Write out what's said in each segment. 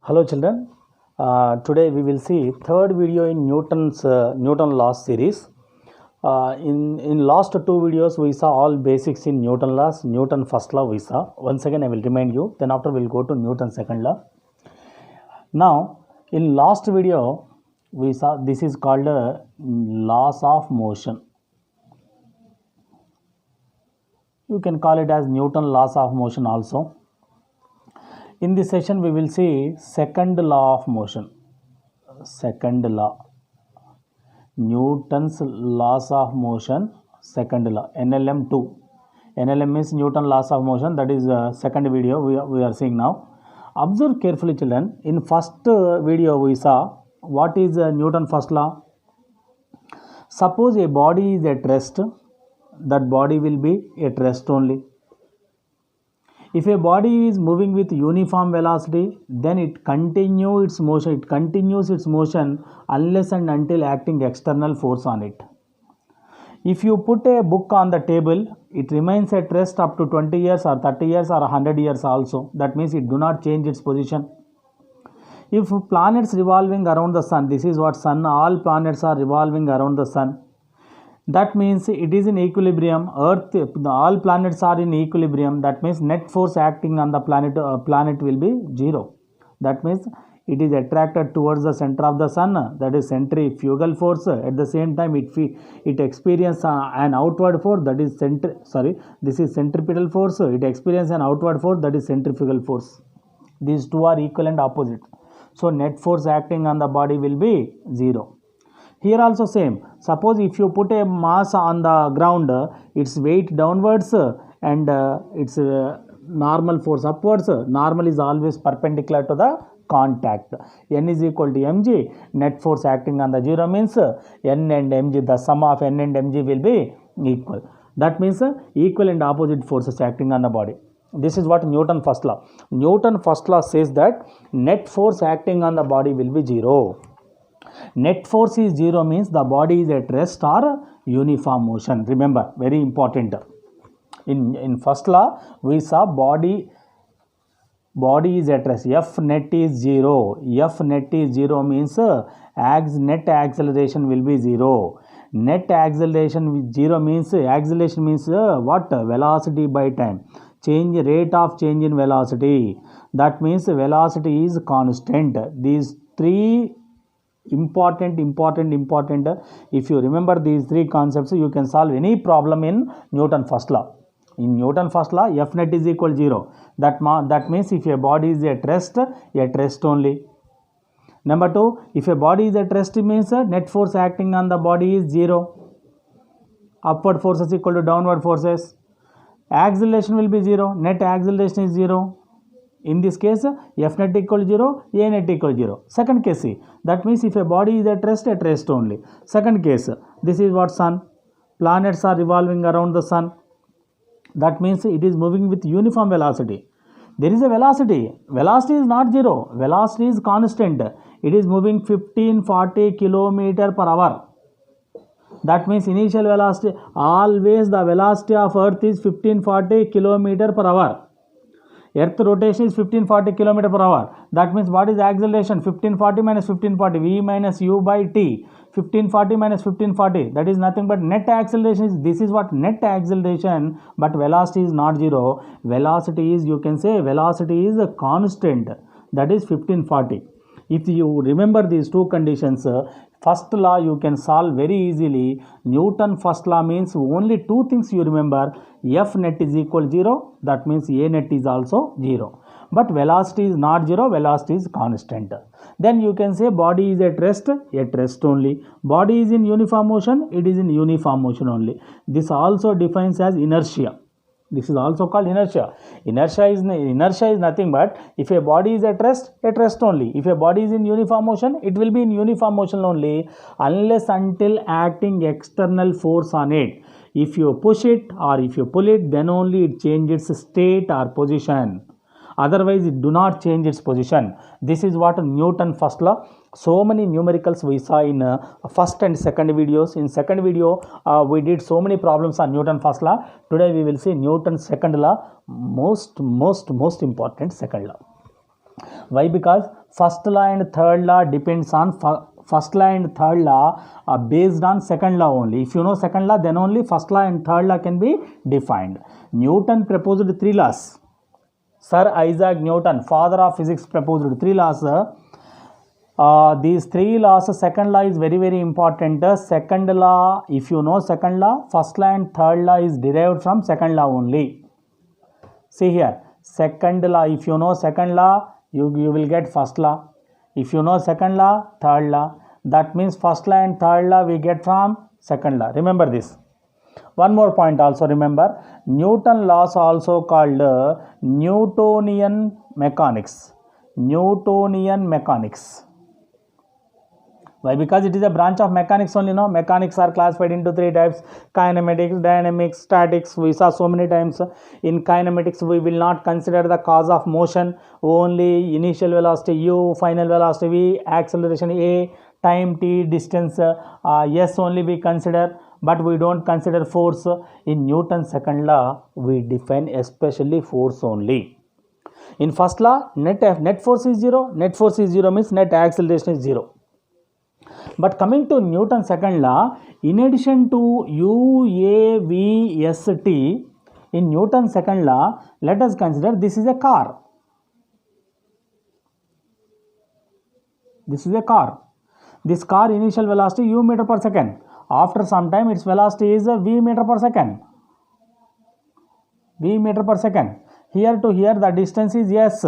Hello children, today we will see third video in Newton laws series. In last two videos we saw all basics in Newton laws, Newton first law we saw. Once again I will remind you, then after we will go to Newton second law. Now in last video we saw this is called laws of motion. You can call it as Newton laws of motion also. In this session we will see second law of motion. Second law, Newton's laws of motion, second law, NLM 2. NLM means Newton laws of motion, that is second video we are seeing now. Observe carefully children, in first video we saw what is Newton first law. Suppose a body is at rest, that body will be at rest only. If a body is moving with uniform velocity, then it continues its motion unless and until acting external force on it. If you put a book on the table, it remains at rest up to 20 years or 30 years or 100 years also. That means it do not change its position. If planets revolving around the sun, this is what sun, all planets are revolving around the sun. That means it is in equilibrium. Earth, all planets are in equilibrium. That means net force acting on the planet will be zero. That means it is attracted towards the center of the sun. That is centrifugal force. At the same time, it experiences an outward force. That is this is centripetal force. It experiences an outward force. That is centrifugal force. These two are equal and opposite. So net force acting on the body will be zero. Here also same. Suppose if you put a mass on the ground, its weight downwards and its normal force upwards. Normal is always perpendicular to the contact. N is equal to mg. Net force acting on the zero means N and mg. The sum of N and mg will be equal. That means equal and opposite forces acting on the body. This is what Newton first law. Newton first law says that net force acting on the body will be zero. Net force is zero means the body is at rest or uniform motion. Remember, very important. In first law, we saw body is at rest. F net is zero. F net is zero means net acceleration will be zero. Net acceleration zero means acceleration means what? Velocity by time. Rate of change in velocity. That means velocity is constant. These three important. If you remember these three concepts, you can solve any problem in Newton first law. In Newton first law, F net is equal 0. That means if a body is at rest only. Number 2, if a body is at rest means net force acting on the body is 0. Upward forces equal to downward forces. Acceleration will be 0. Net acceleration is 0. In this case, F net equal to 0, A net equal to 0. Second case, see, that means if a body is at rest only. Second case, this is what sun. Planets are revolving around the sun. That means it is moving with uniform velocity. There is a velocity. Velocity is not 0. Velocity is constant. It is moving 1540 km per hour. That means initial velocity, always the velocity of Earth is 1540 km per hour. Earth rotation is 1540 km per hour. That means what is acceleration? 1540 minus 1540, V minus U by T. 1540 minus 1540, that is nothing but net acceleration. This is what net acceleration, but velocity is not 0. Velocity is, you can say, velocity is a constant. That is 1540. If you remember these two conditions, first law you can solve very easily. Newton first law means only two things you remember. F net is equal 0. That means A net is also 0. But velocity is not 0. Velocity is constant. Then you can say body is at rest only. Body is in uniform motion. It is in uniform motion only. This also defines as inertia. This is also called inertia. Inertia is nothing but if a body is at rest only. If a body is in uniform motion, it will be in uniform motion only unless until acting external force on it. If you push it or if you pull it, then only it changes its state or position. Otherwise, it do not change its position. This is what Newton first law. So many numericals we saw in first and second videos. In second video, we did so many problems on Newton first law. Today we will see Newton second law, most important second law. Why? Because first law and third law depends on first law and third law are based on second law only. If you know second law, then only first law and third law can be defined. Newton proposed 3 laws. Sir Isaac Newton, father of physics, proposed 3 laws. These 3 laws, second law is very, very important. Second law, if you know second law, first law and third law is derived from second law only. See here, second law, if you know second law, you will get first law. If you know second law, third law. That means first law and third law we get from second law. Remember this. One more point also remember. Newton laws also called Newtonian mechanics. Newtonian mechanics. Why? Because it is a branch of mechanics only. No, mechanics are classified into 3 types: kinematics, dynamics, statics. We saw so many times. In kinematics, we will not consider the cause of motion, only initial velocity u, final velocity v, acceleration a, time t, distance s only we consider, but we don't consider force. In Newton's second law, we define especially force only. In first law, net force is 0. Net force is 0 means net acceleration is 0. But coming to Newton's second law, in addition to U, A, V, S, T, in Newton's second law, let us consider this is a car. This is a car. This car initial velocity u meter per second. After some time, its velocity is v meter per second. V meter per second. Here to here, the distance is s.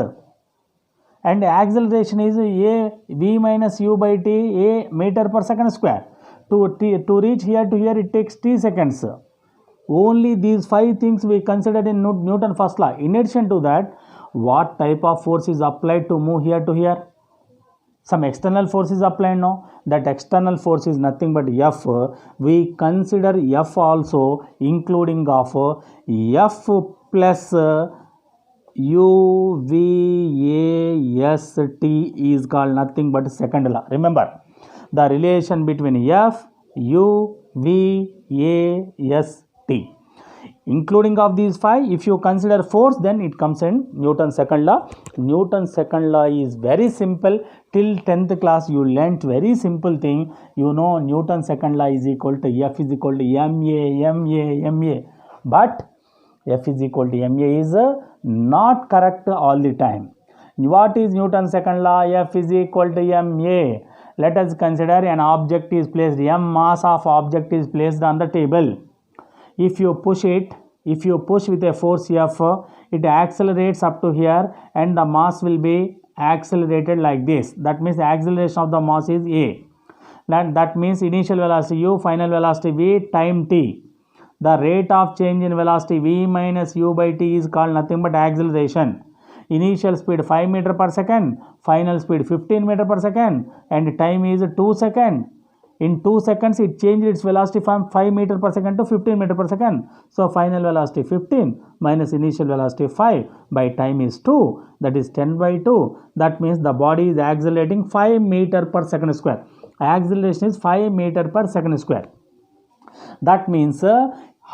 And acceleration is a v minus u by t, a meter per second square. To reach here to here, it takes t seconds. Only these 5 things we considered in Newton's first law. In addition to that, what type of force is applied to move here to here? Some external force is applied now. That external force is nothing but F. We consider F also including of F plus U, V, A, S, T is called nothing but second law. Remember, the relation between F, U, V, A, S, T. Including of these 5, if you consider force, then it comes in Newton's second law. Newton's second law is very simple. Till 10th class, you learnt very simple thing. You know Newton's second law is equal to F is equal to ma. But F is equal to ma is not correct all the time. What is Newton's second law? F is equal to ma. Let us consider an object is placed, m mass of object is placed on the table. If you push with a force F, it accelerates up to here and the mass will be accelerated like this. That means acceleration of the mass is a. That means initial velocity u, final velocity v, time t. The rate of change in velocity v minus u by t is called nothing but acceleration. Initial speed 5 meter per second, final speed 15 meter per second, and time is 2 seconds. In 2 seconds, it changed its velocity from 5 meter per second to 15 meter per second. So, final velocity 15 minus initial velocity 5 by time is 2. That is 10 by 2. That means the body is accelerating 5 meter per second square. Acceleration is 5 meter per second square. That means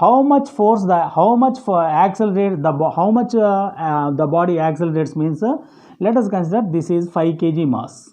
how much force the body accelerates means let us consider this is 5 kg mass.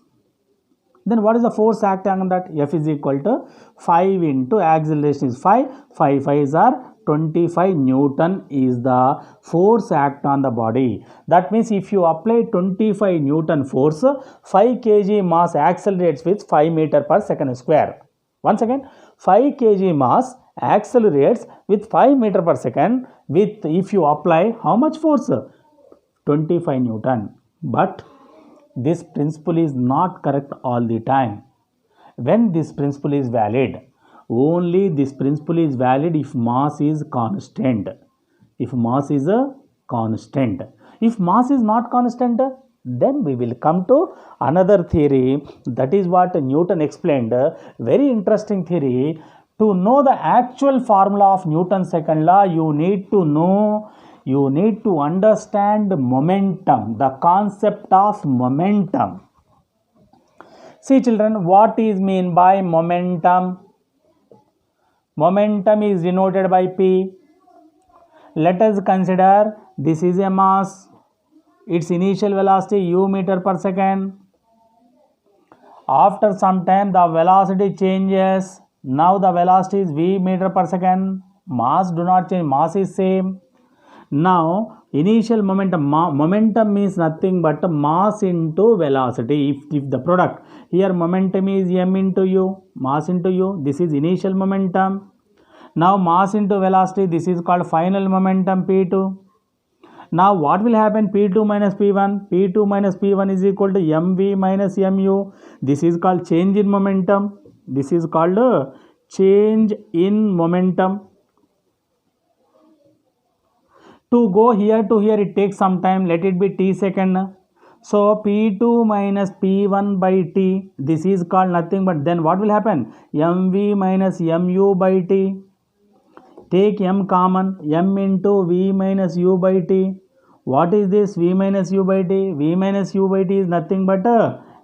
Then what is the force acting on that? F is equal to 5 into acceleration is 5. 5 5s are 25 Newton is the force act on the body. That means if you apply 25 Newton force, 5 kg mass accelerates with 5 meter per second square. Once again, 5 kg mass accelerates with 5 meter per second with, if you apply how much force? 25 Newton. But this principle is not correct all the time. When this principle is valid, only this principle is valid if mass is constant. If mass is a constant. If mass is not constant, then we will come to another theory. That is what Newton explained. Very interesting theory. To know the actual formula of Newton's second law, you need to understand momentum, the concept of momentum. See children, what is mean by momentum? Momentum is denoted by P. Let us consider this is a mass. Its initial velocity u meter per second. After some time the velocity changes. Now the velocity is v meter per second. Mass do not change, mass is same. Now initial momentum, momentum means nothing but mass into velocity. If the product here, momentum is m into u, mass into u, this is initial momentum. Now mass into velocity, this is called final momentum p2. Now what will happen? p2 minus p1, p2 minus p1 is equal to mv minus mu. This is called change in momentum. This is called change in momentum. To go here to here, it takes some time. Let it be t second. So p2 minus p1 by t, this is called nothing but, then what will happen? mv minus mu by t. Take m common, m into v minus u by t. What is this v minus u by t? V minus u by t is nothing but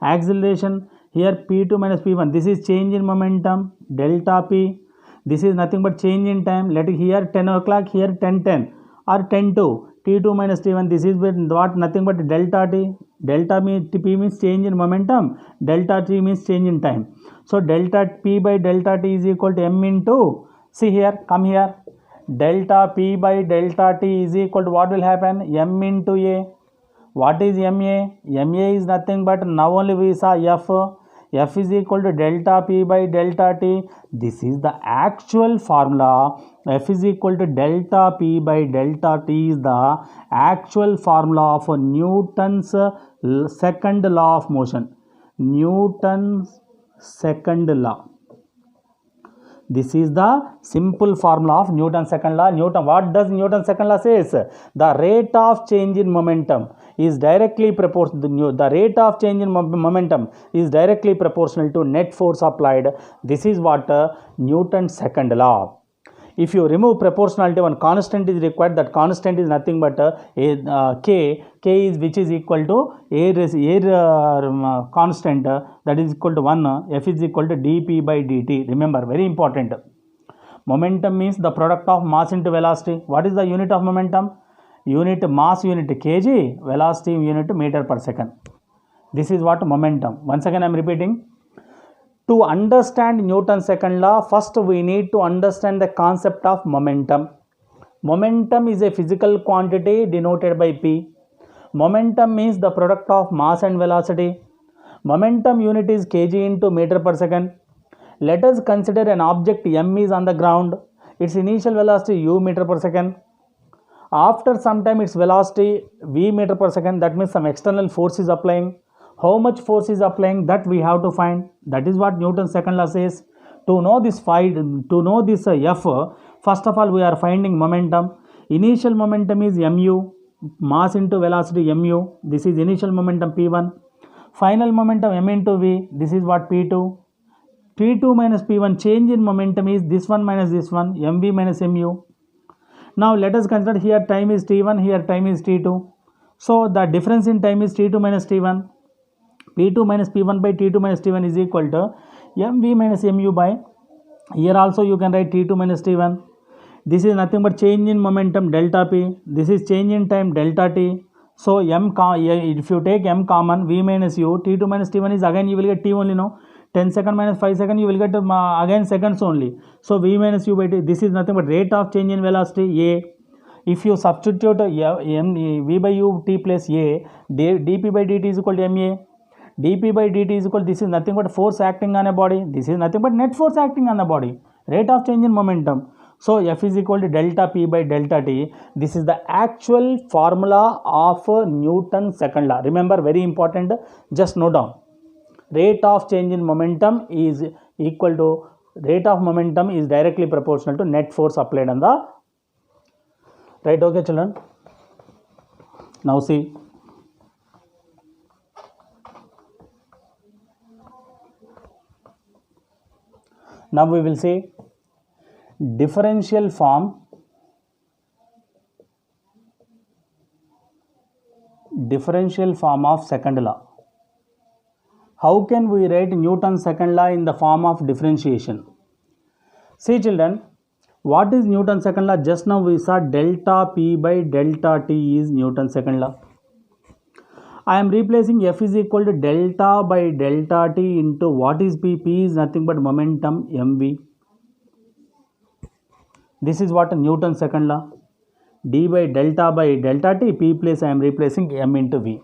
acceleration. Here p2 minus p1, this is change in momentum, delta p. This is nothing but change in time. Let it here 10 o'clock, here 10:10 or 10:2. t2 minus t1, this is what? Nothing but delta t. Delta p means change in momentum, delta t means change in time. So delta p by delta t is equal to m into, see here, come here, delta p by delta t is equal to, what will happen? M into a. What is ma? Ma is nothing but, now only we saw f. F is equal to delta p by delta t. This is the actual formula. F is equal to delta p by delta t is the actual formula of Newton's second law of motion. Newton's second law. This is the simple formula of Newton's second law. What does Newton's second law says? The rate of change in momentum is directly proportional. The rate of change in momentum is directly proportional to net force applied. This is what Newton's second law. If you remove proportionality, one constant is required. That constant is nothing but k is, which is equal to air constant, that is equal to 1. F is equal to dp by dt. Remember, very important. Momentum means the product of mass into velocity. What is the unit of momentum? Unit mass unit kg, velocity unit meter per second. This is what momentum. Once again I am repeating. To understand Newton's second law, first we need to understand the concept of momentum. Momentum is a physical quantity denoted by P. Momentum means the product of mass and velocity. Momentum unit is kg into meter per second. Let us consider an object m is on the ground. Its initial velocity u meter per second. After some time its velocity v meter per second, that means some external force is applying. How much force is applying, that we have to find. That is what Newton's second law says. To know this F, first of all we are finding momentum. Initial momentum is mu, mass into velocity mu. This is initial momentum p1. Final momentum m into v. This is what p2. p2 minus p1, change in momentum is this one minus this one, mv minus mu. Now let us consider here time is t1, here time is t2. So the difference in time is t2 minus t1. p2 minus p1 by t2 minus t1 is equal to mv minus mu by, here also you can write t2 minus t1. This is nothing but change in momentum, delta p. This is change in time, delta t. So if you take m common, v minus u, t2 minus t1 is, again you will get t only, no? 10 second minus 5 second, you will get again seconds only. So v minus u by t, this is nothing but rate of change in velocity a. If you substitute v by u t plus a, dp by dt is equal to ma. dp by dt is equal, this is nothing but force acting on a body. This is nothing but net force acting on the body. Rate of change in momentum. So F is equal to delta P by delta T. This is the actual formula of Newton's second law. Remember, very important, just note down. Rate of change in momentum is equal to, rate of momentum is directly proportional to net force applied on the, right? Okay children, now see, now we will see differential form of second law. How can we write Newton's second law in the form of differentiation? See children, what is Newton's second law? Just now we saw delta P by delta T is Newton's second law. I am replacing F is equal to delta by delta T into what is P? P is nothing but momentum mv. This is what Newton's second law. D by delta T, P place I am replacing m into V.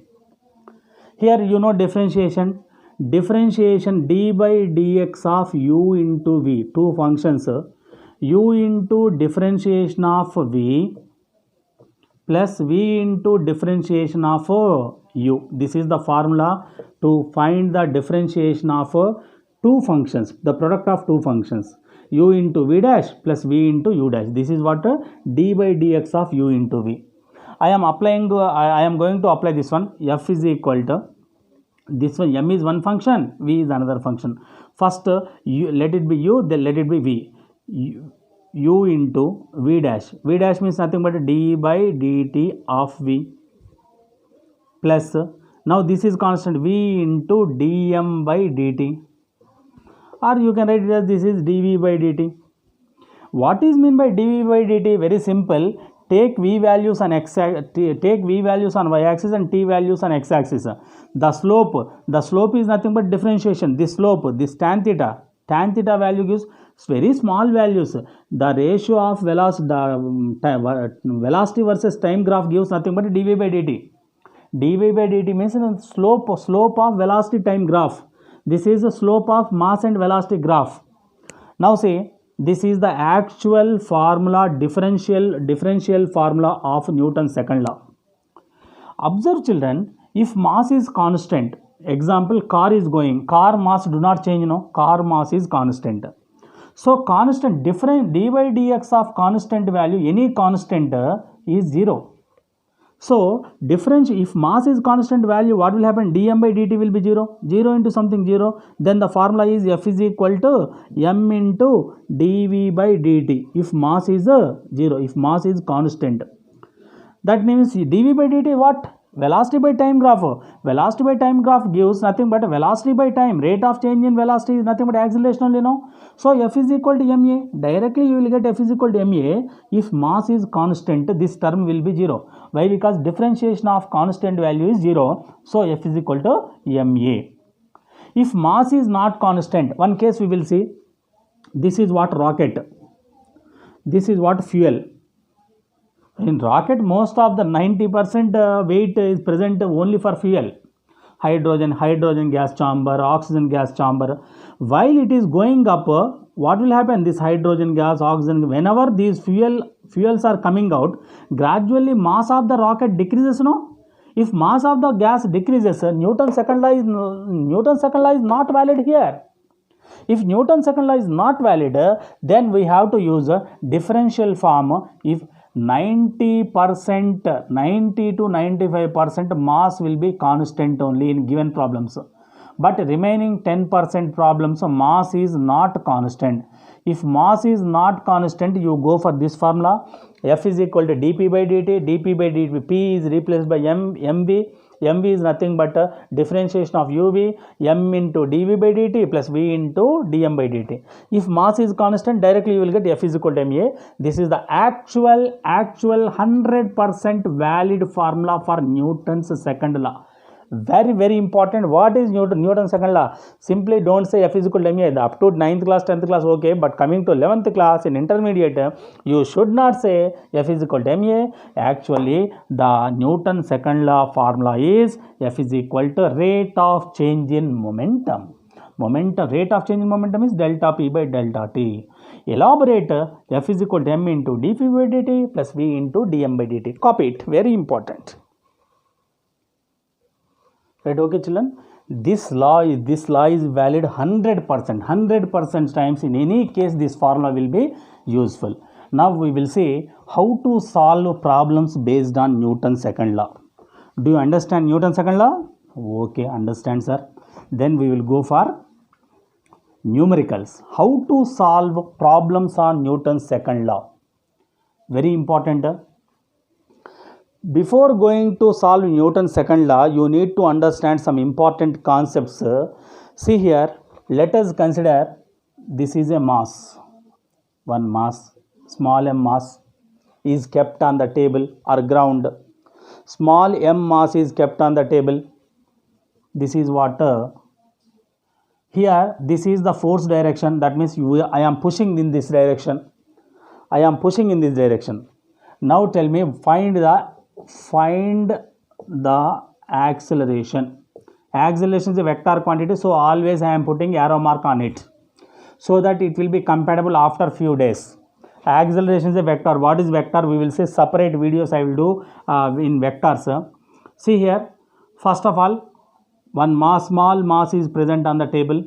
Here you know differentiation. Differentiation d by dx of u into V. Two functions. U into differentiation of V plus V into differentiation of U. This is the formula to find the differentiation of two functions, the product of two functions, U into V dash plus V into U dash. This is what d by dx of U into V. I am going to apply this one. F is equal to this one. M is one function, V is another function. First let it be U, then let it be V. U into V dash. V dash means nothing but d by dt of V plus, now this is constant, V into dm by dt, or you can write it as this is dv by dt. What is mean by dv by dt? Very simple. Take v values on y axis and t values on x axis. The slope is nothing but differentiation. This slope, this tan theta value gives very small values. The ratio of velocity versus time graph gives nothing but dv by dt. dv by dt means slope of velocity time graph. This is the slope of mass and velocity graph. Now see, this is the actual formula, differential formula of Newton's second law. Observe children, if mass is constant, example car is going, car mass do not change, car mass is constant. So constant, different d by dx of constant value, any constant is 0. So difference, if mass is constant value, what will happen? Dm by dt will be 0. 0 into something 0. Then the formula is F is equal to m into dv by dt. If mass is 0, if mass is constant. That means dv by dt what? Velocity by time graph. Velocity by time graph gives nothing but velocity by time. Rate of change in velocity is nothing but acceleration only, So F is equal to ma. Directly you will get F is equal to ma. If mass is constant, this term will be 0. Why? Because differentiation of constant value is 0. So F is equal to ma. If mass is not constant, one case we will see. This is what rocket. This is what fuel. In rocket, most of the 90% weight is present only for fuel. Hydrogen gas chamber, oxygen gas chamber. While it is going up, what will happen? This hydrogen gas, oxygen, whenever these fuels are coming out, gradually mass of the rocket decreases, If mass of the gas decreases, Newton's second law is not valid here. If Newton's second law is not valid, then we have to use a differential form. If 90% to 95% mass will be constant only in given problems, but remaining 10% problems mass is not constant. If mass is not constant, you go for this formula. F is equal to dp by dt, P is replaced by mv. mv is nothing but differentiation of uv, m into dv by dt plus v into dm by dt. If mass is constant, directly you will get F is equal to ma. This is the actual 100% valid formula for Newton's second law. Very, very important. What is Newton's second law? Simply don't say F is equal to ma. Up to 9th class, 10th class, okay. But coming to 11th class in intermediate, you should not say F is equal to ma. Actually, the Newton's second law formula is F is equal to rate of change in momentum. Rate of change in momentum is delta P by delta T. Elaborate, F is equal to m into dp by dt plus v into dm by dt. Copy it. Very important. Right, okay children, this law is valid 100% times. In any case this formula will be useful. Now we will see how to solve problems based on Newton's second law. Do you understand Newton's second law? Okay, understand sir. Then we will go for numericals. How to solve problems on Newton's second law. Very important. Before going to solve Newton's second law, you need to understand some important concepts. See here, let us consider this is a mass. One mass, small m mass is kept on the table or ground. Small m mass is kept on the table. This is what here this is the force direction. That means I am pushing in this direction. I am pushing in this direction. Now tell me, find the acceleration. Acceleration is a vector quantity, so always I am putting arrow mark on it, so that it will be compatible after few days. Acceleration is a vector. What is vector? We will say separate videos I will do in vectors. See here, first of all, one small mass is present on the table.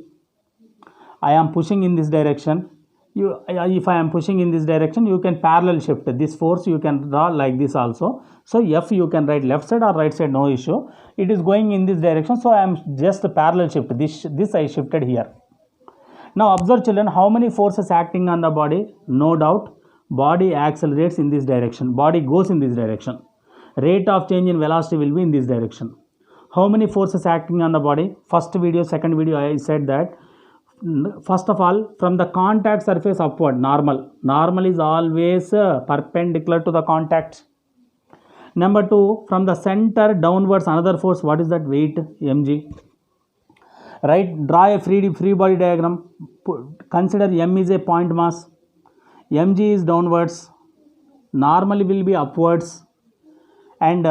I am pushing in this direction. If I am pushing in this direction, you can parallel shift. This force you can draw like this also. So F you can write left side or right side, no issue. It is going in this direction, so I am just parallel shift. This I shifted here. Now observe children, how many forces acting on the body? No doubt, body accelerates in this direction. Body goes in this direction. Rate of change in velocity will be in this direction. How many forces acting on the body? First video, second video I said that. First of all, from the contact surface upward, normal is always perpendicular to the contact. Number 2, from the center downwards, another force. What is that? Weight, mg. Right, draw a free body diagram. Consider m is a point mass, mg is downwards, normally will be upwards, and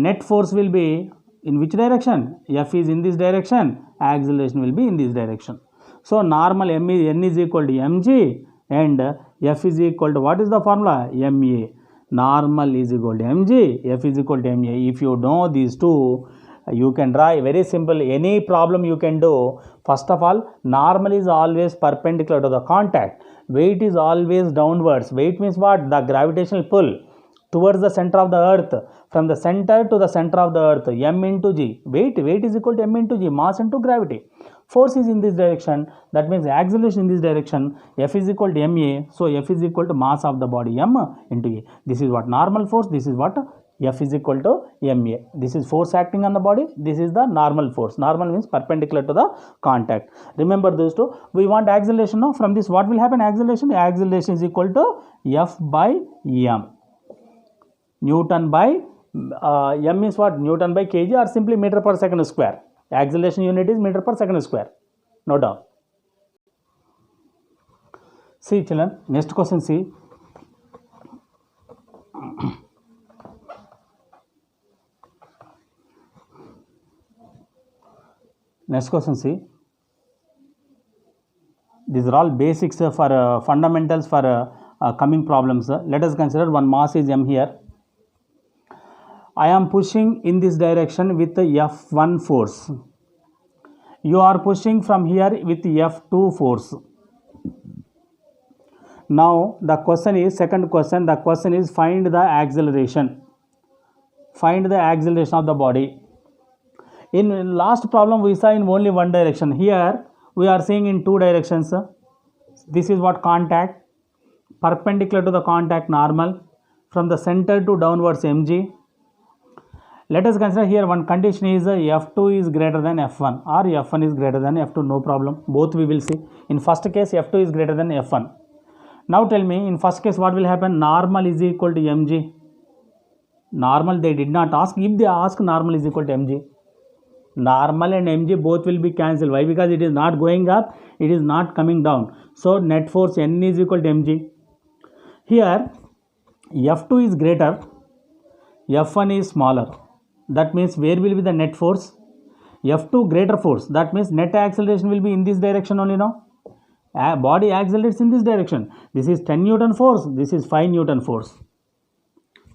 net force will be in which direction? F is in this direction, acceleration will be in this direction. So normal n is equal to mg and F is equal to, what is the formula? ma. Normal is equal to mg, F is equal to ma. If you know these two, you can draw a very simple, any problem you can do. First of all, normal is always perpendicular to the contact. Weight is always downwards. Weight means what? The gravitational pull towards the center of the earth. From the center to the center of the earth, m into g. Weight is equal to m into g, mass into gravity. Force is in this direction, that means acceleration in this direction. F is equal to ma, so F is equal to mass of the body, m into a. This is what normal force, this is what F is equal to ma. This is force acting on the body, this is the normal force. Normal means perpendicular to the contact. Remember those two. We want acceleration now. From this, what will happen? Acceleration is equal to F by m. Newton by m is what? Newton by kg or simply meter per second square. Acceleration unit is meter per second square. Note down. See children, next question see. Next question see. These are all basics for fundamentals for coming problems. Let us consider one mass is m here. I am pushing in this direction with the F1 force. You are pushing from here with F2 force. Now the question is, second question, the question is find the acceleration. Find the acceleration of the body. In last problem we saw in only one direction. Here we are seeing in two directions. This is what? Contact. Perpendicular to the contact, normal. From the center to downwards, mg. Let us consider here one condition is F2 is greater than F1 or F1 is greater than F2, no problem. Both we will see. In first case, F2 is greater than F1. Now tell me, in first case what will happen? Normal is equal to mg. Normal they did not ask. If they ask, normal is equal to mg. Normal and mg both will be cancelled. Why? Because it is not going up, it is not coming down. So net force N is equal to mg. Here F2 is greater, F1 is smaller. That means where will be the net force? F2 greater force. That means net acceleration will be in this direction only now. Body accelerates in this direction. This is 10 Newton force. This is 5 Newton force.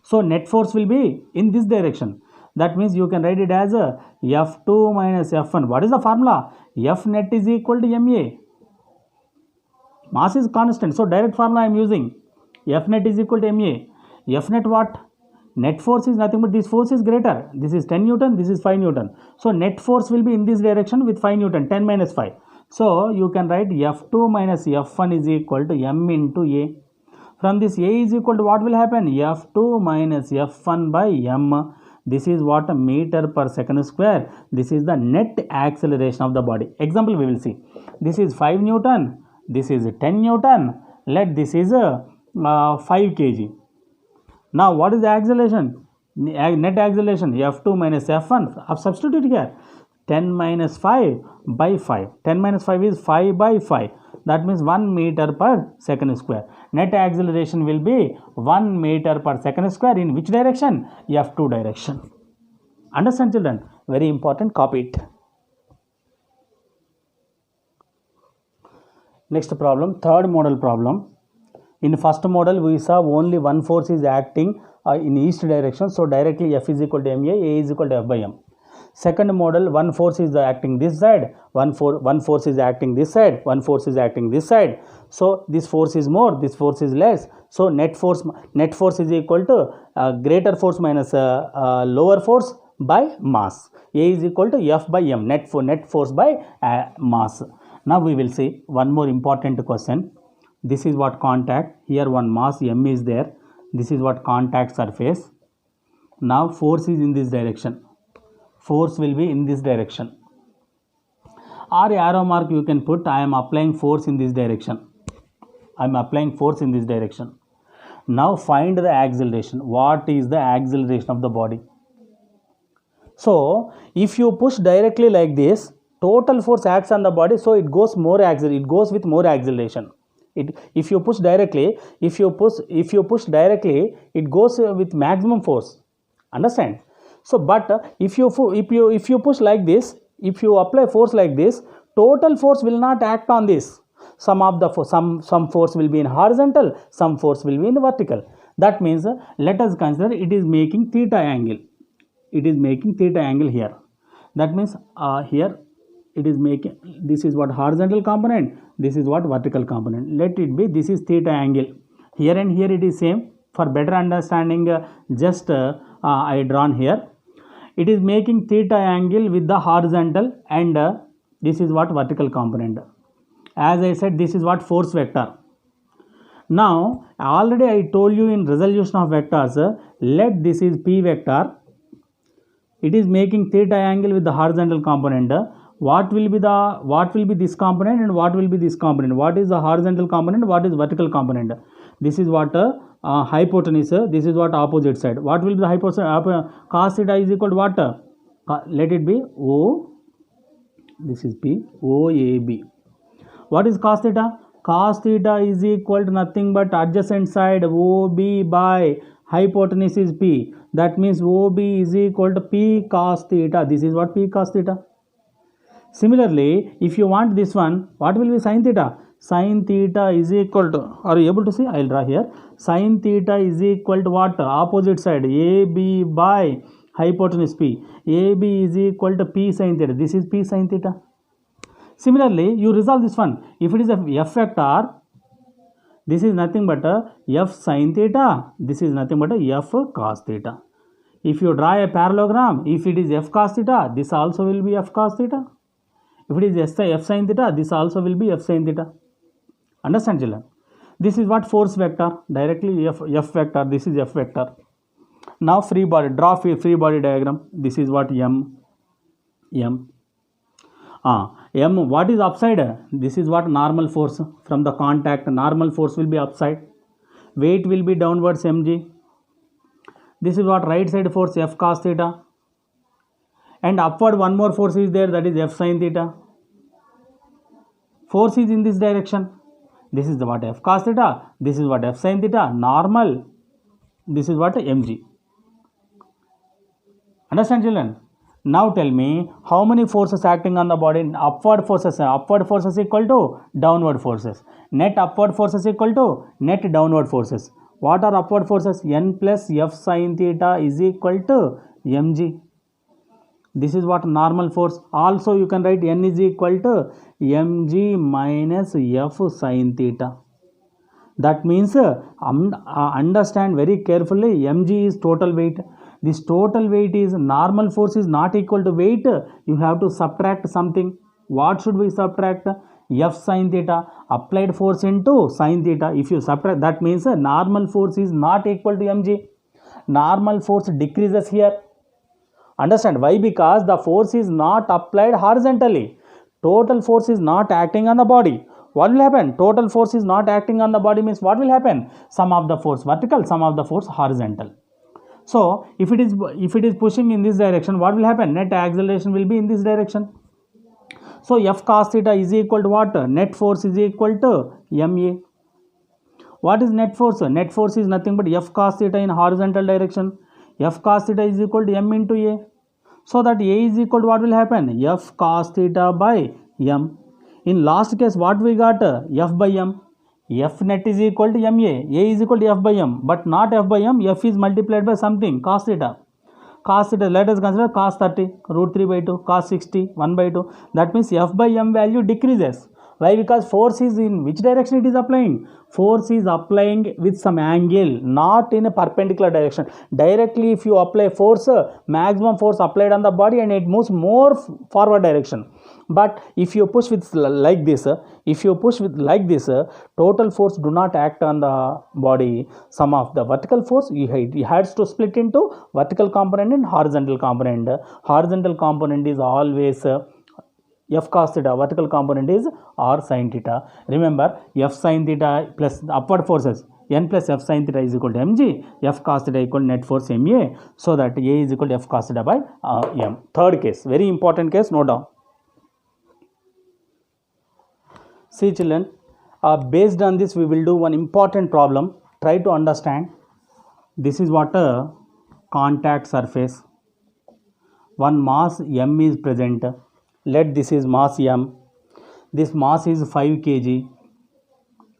So net force will be in this direction. That means you can write it as F2 minus F1. What is the formula? F net is equal to ma. Mass is constant. So direct formula I am using. F net is equal to ma. F net what? Net force is nothing but this force is greater. This is 10 Newton, this is 5 Newton. So net force will be in this direction with 5 Newton, 10 minus 5. So you can write F2 minus F1 is equal to m into a. From this a is equal to what will happen? F2 minus F1 by m. This is what? Meter per second square. This is the net acceleration of the body. Example we will see. This is 5 Newton, this is 10 Newton. Let this is 5 kg. Now what is the acceleration? Net acceleration F2 minus F1. Substitute here. 10 minus 5 by 5. 10 minus 5 is 5 by 5. That means 1 meter per second square. Net acceleration will be 1 meter per second square. In which direction? F2 direction. Understand, children? Very important. Copy it. Next problem, third model problem. In first model, we saw only one force is acting in east direction. So directly F is equal to ma, A is equal to F by m. Second model, one force is acting this side, one force is acting this side, one force is acting this side. So this force is more, this force is less. So net force is equal to greater force minus lower force by mass. A is equal to F by m, net force by mass. Now we will see one more important question. This is what contact. Here one mass m is there. This is what contact surface. Now force is in this direction. Force will be in this direction. Or arrow mark you can put. I am applying force in this direction. I am applying force in this direction. Now find the acceleration. What is the acceleration of the body? So if you push directly like this, total force acts on the body, so it goes with more acceleration. If you push directly, it goes with maximum force. Understand? So but if you push like this, if you apply force like this, total force will not act on this. Some force will be in horizontal, some force will be in vertical. That means let us consider it is making theta angle. It is making theta angle here. That means here it is making, this is what horizontal component, this is what vertical component. Let it be, this is theta angle. Here and here it is same. For better understanding, I drawn here. It is making theta angle with the horizontal, and this is what vertical component. As I said, this is what force vector. Now already I told you in resolution of vectors, let this is P vector. It is making theta angle with the horizontal component. What will be this component and what will be this component? What is the horizontal component? What is vertical component? This is what hypotenuse. This is what opposite side. What will be the hypotenuse? Cos theta is equal to what? Let it be O. This is P. O A B. What is cos theta? Cos theta is equal to nothing but adjacent side OB by hypotenuse is P. That means OB is equal to P cos theta. This is what P cos theta. Similarly, if you want this one, what will be sin theta? Sin theta is equal to, are you able to see? I will draw here. Sin theta is equal to what? Opposite side AB by hypotenuse P. AB is equal to P sin theta. This is P sin theta. Similarly, you resolve this one. If it is a F vector, this is nothing but a F sin theta. This is nothing but a F cos theta. If you draw a parallelogram, if it is F cos theta, this also will be F cos theta. If it is F sin theta, this also will be F sin theta. Understand, children? This is what force vector. Directly F vector. This is F vector. Now free body. Draw free body diagram. This is what M. M. What is upside? This is what normal force from the contact. Normal force will be upside. Weight will be downwards mg. This is what right side force F cos theta. And upward one more force is there, that is F sin theta. Force is in this direction. This is what F cos theta. This is what F sin theta. Normal. This is what mg. Understand, children? Now tell me how many forces acting on the body. Upward forces equal to downward forces. Net upward forces equal to net downward forces. What are upward forces? N plus F sin theta is equal to mg. This is what normal force. Also you can write N is equal to mg minus F sin theta. That means understand very carefully, mg is total weight. This total weight is, normal force is not equal to weight. You have to subtract something. What should we subtract? F sin theta. Applied force into sin theta. If you subtract, that means normal force is not equal to mg. Normal force decreases here. Understand why? Because the force is not applied horizontally. Total force is not acting on the body. What will happen? Total force is not acting on the body means what will happen? Some of the force vertical, some of the force horizontal. So if it is pushing in this direction, what will happen? Net acceleration will be in this direction. So F cos theta is equal to what? Net force is equal to ma. What is net force? Net force is nothing but F cos theta in horizontal direction. F cos theta is equal to m into a. So that a is equal to what will happen? F cos theta by m. In last case, what we got? F by m. F net is equal to ma. A is equal to F by m. But not F by m. F is multiplied by something. Cos theta. Cos theta, let us consider cos 30, root 3 by 2, cos 60, 1 by 2. That means F by m value decreases. Why? Because force is in which direction it is applying? Force is applying with some angle, not in a perpendicular direction. Directly if you apply force, maximum force applied on the body and it moves more forward direction. But if you push with like this, total force do not act on the body. Some of the vertical force, you has to split into vertical component and horizontal component. Horizontal component is always F cos theta, vertical component is R sin theta. Remember, F sin theta plus upward forces, n plus F sin theta is equal to mg, F cos theta equal to net force ma, so that A is equal to F cos theta by m. Third case, very important case, note down. See children, based on this we will do one important problem. Try to understand. This is what a contact surface. One mass m is present. Let this is mass m. This mass is 5 kg.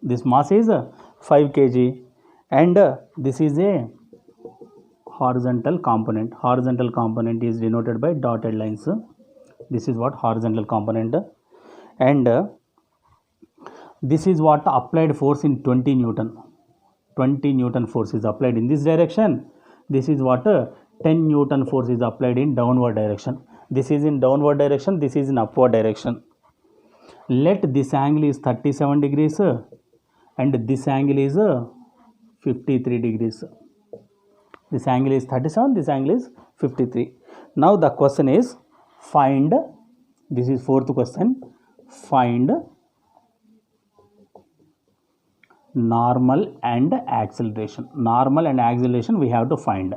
This mass is 5 kg. And this is a horizontal component. Horizontal component is denoted by dotted lines. This is what horizontal component. And this is what applied force in 20 Newton. 20 Newton force is applied in this direction. This is what 10 Newton force is applied in downward direction. This is in downward direction, this is in upward direction. Let this angle is 37 degrees and this angle is 53 degrees. This angle is 37, this angle is 53. Now the question is find, this is fourth question, find normal and acceleration. Normal and acceleration we have to find.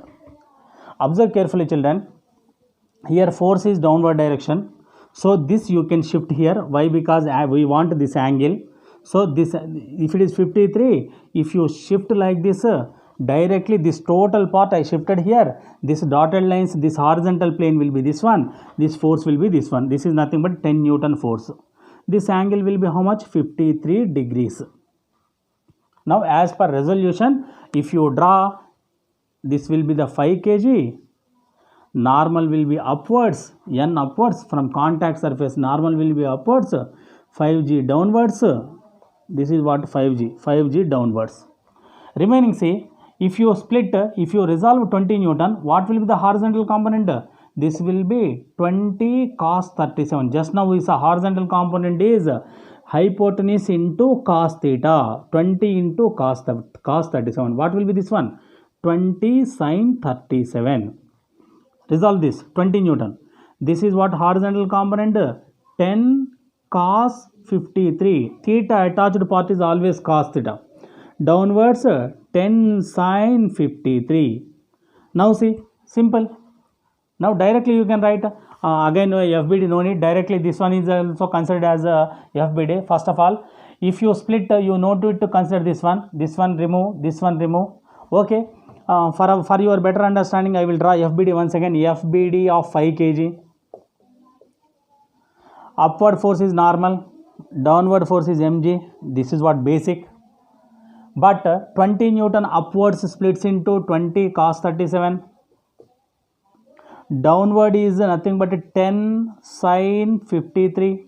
Observe carefully children. Here force is downward direction. So this you can shift here. Why? Because we want this angle. So this, if it is 53, if you shift like this, directly this total part I shifted here. This dotted lines, this horizontal plane will be this one. This force will be this one. This is nothing but 10 Newton force. This angle will be how much? 53 degrees. Now as per resolution, if you draw, this will be the 5 kg. Normal will be upwards, n upwards from contact surface, normal will be upwards, 5g downwards. This is what 5g downwards. Remaining, see, if you split, if you resolve 20 Newton, what will be the horizontal component? This will be 20 cos 37. Just now we saw horizontal component is hypotenuse into cos theta, 20 into cos 37. What will be this one? 20 sin 37. Resolve this, 20 Newton. This is what horizontal component? 10 cos 53. Theta attached part is always cos theta. Downwards 10 sin 53. Now see, simple. Now directly you can write, again FBD no need, directly this one is also considered as FBD. First of all, if you split, you know to consider this one remove, this one remove. Okay. For your better understanding, I will draw FBD once again. FBD of 5 kg. Upward force is normal. Downward force is mg. This is what basic. But 20 Newton upwards splits into 20 cos 37. Downward is nothing but 10 sin 53.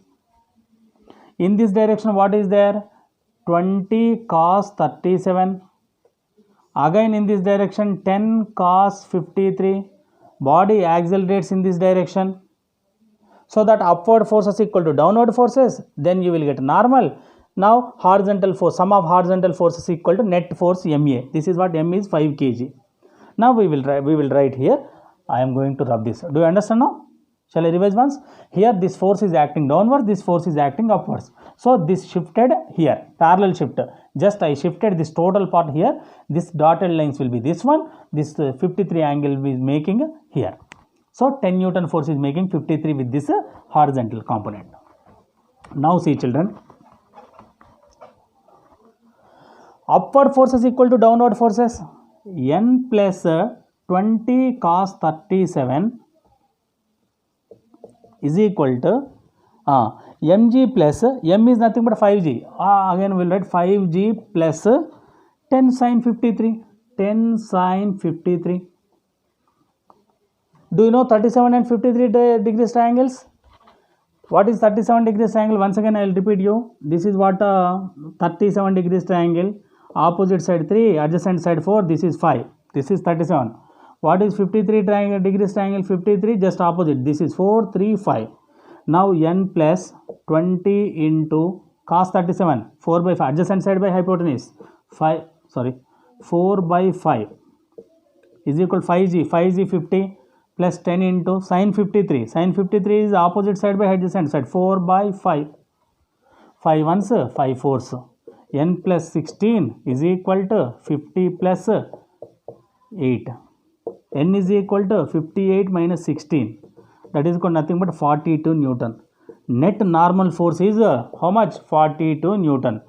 In this direction, what is there? 20 cos 37. Again in this direction 10 cos 53. Body accelerates in this direction. So that upward forces equal to downward forces. Then you will get normal. Now horizontal force, sum of horizontal forces equal to net force ma. This is what m is 5 kg. Now we will write here. I am going to rub this. Do you understand now? Shall I revise once? Here this force is acting downwards, this force is acting upwards. So this shifted here, parallel shift. Just I shifted this total part here. This dotted lines will be this one. This 53 angle will be making here. So 10 Newton force is making 53 with this horizontal component. Now see children. Upward forces equal to downward forces. N plus 20 cos 37 is equal to mg plus m is nothing but 5g. Again we will write 5g plus 10 sin 53. 10 sin 53. Do you know 37 and 53 degrees triangles? What is 37 degrees triangle? Once again I will repeat you. This is what 37 degrees triangle. Opposite side 3, adjacent side 4. This is 5. This is 37. What is 53 degrees triangle? 53 just opposite. This is 4, 3, 5. Now n plus 20 into cos 37. 4 by 5. Adjacent side by hypotenuse. 4 by 5 is equal to 5g. 5g 50 plus 10 into sin 53. Sin 53 is opposite side by adjacent side. 4 by 5. 5 ones, 5 fours. N plus 16 is equal to 50 plus 8. N is equal to 58 minus 16. That is equal to nothing but 42 Newton. Net normal force is how much? 42 Newton.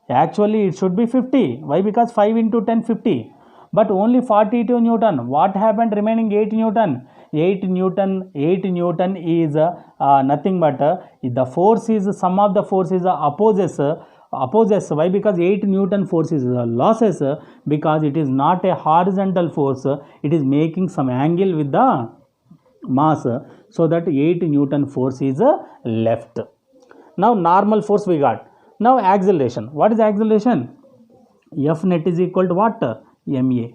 Actually it should be 50. Why? Because 5 into 10, 50. But only 42 Newton. What happened remaining 8 Newton? 8 Newton is nothing but the force is, sum of the force is opposes. Why? Because 8 Newton force is losses, because it is not a horizontal force. It is making some angle with the mass, so that 8 Newton force is left. Now normal force we got. Now acceleration. What is acceleration? F net is equal to what? ma.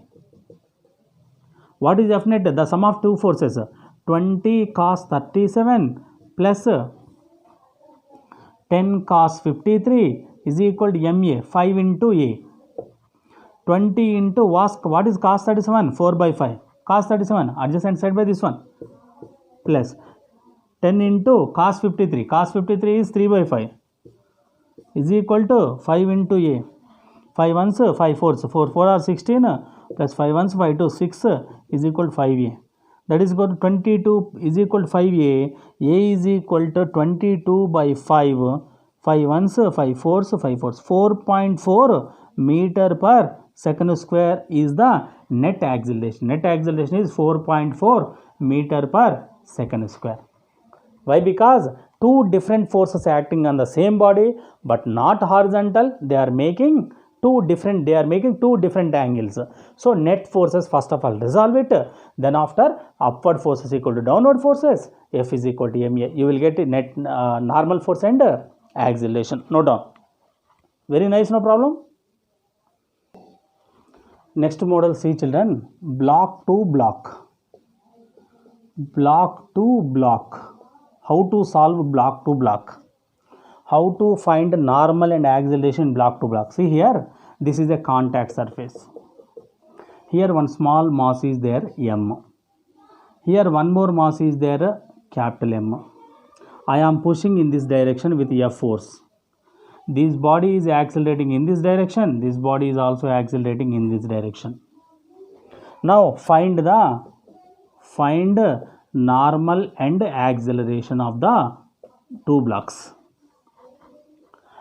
What is F net? The sum of two forces. 20 cos 37 plus 10 cos 53 is equal to ma. 5 into a. 20 into what is cos 37? 4 by 5. Cos 37 adjacent side by this one. Plus 10 into cos 53. Cos 53 is 3 by 5 is equal to 5 into a. 5 ones, 5 fours. 4 are 16 plus 5 ones, 5 to 6 is equal to 5a. That is equal to 22 is equal to 5a. A is equal to 22 by 5. 5 ones, 5 fours, 5 fours. 4.4 meter per second square is the net acceleration. Net acceleration is 4.4 meter per second square. Why? Because two different forces acting on the same body but not horizontal. They are making two different angles. So net forces, first of all resolve it. Then after, upward forces equal to downward forces. F is equal to ma. You will get net normal force and acceleration. Note down. Very nice, no problem. Next model, see children. Block to block. Block to block. How to solve block to block? How to find normal and acceleration block to block? See here, this is a contact surface. Here one small mass is there, m. Here one more mass is there, capital M. I am pushing in this direction with F force. This body is accelerating in this direction. This body is also accelerating in this direction. Now find normal and acceleration of the two blocks.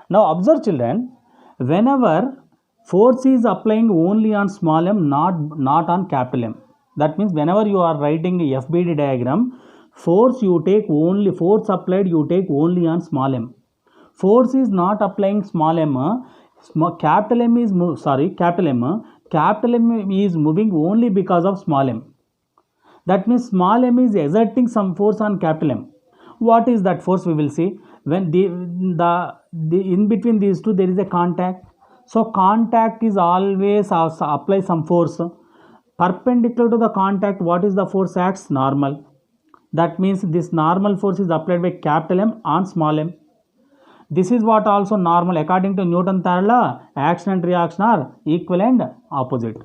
Now observe children, whenever force is applying only on small m, not on capital M. That means whenever you are writing a FBD diagram, force applied you take only on small m. Force is not applying small m. Capital M is moving only because of small m. That means small m is exerting some force on capital M. What is that force? We will see. When the in between these two there is a contact. So contact is always apply some force. Perpendicular to the contact, what is the force acts? Normal. That means this normal force is applied by capital M on small m. This is what also normal. According to Newton third law, action and reaction are equal and opposite.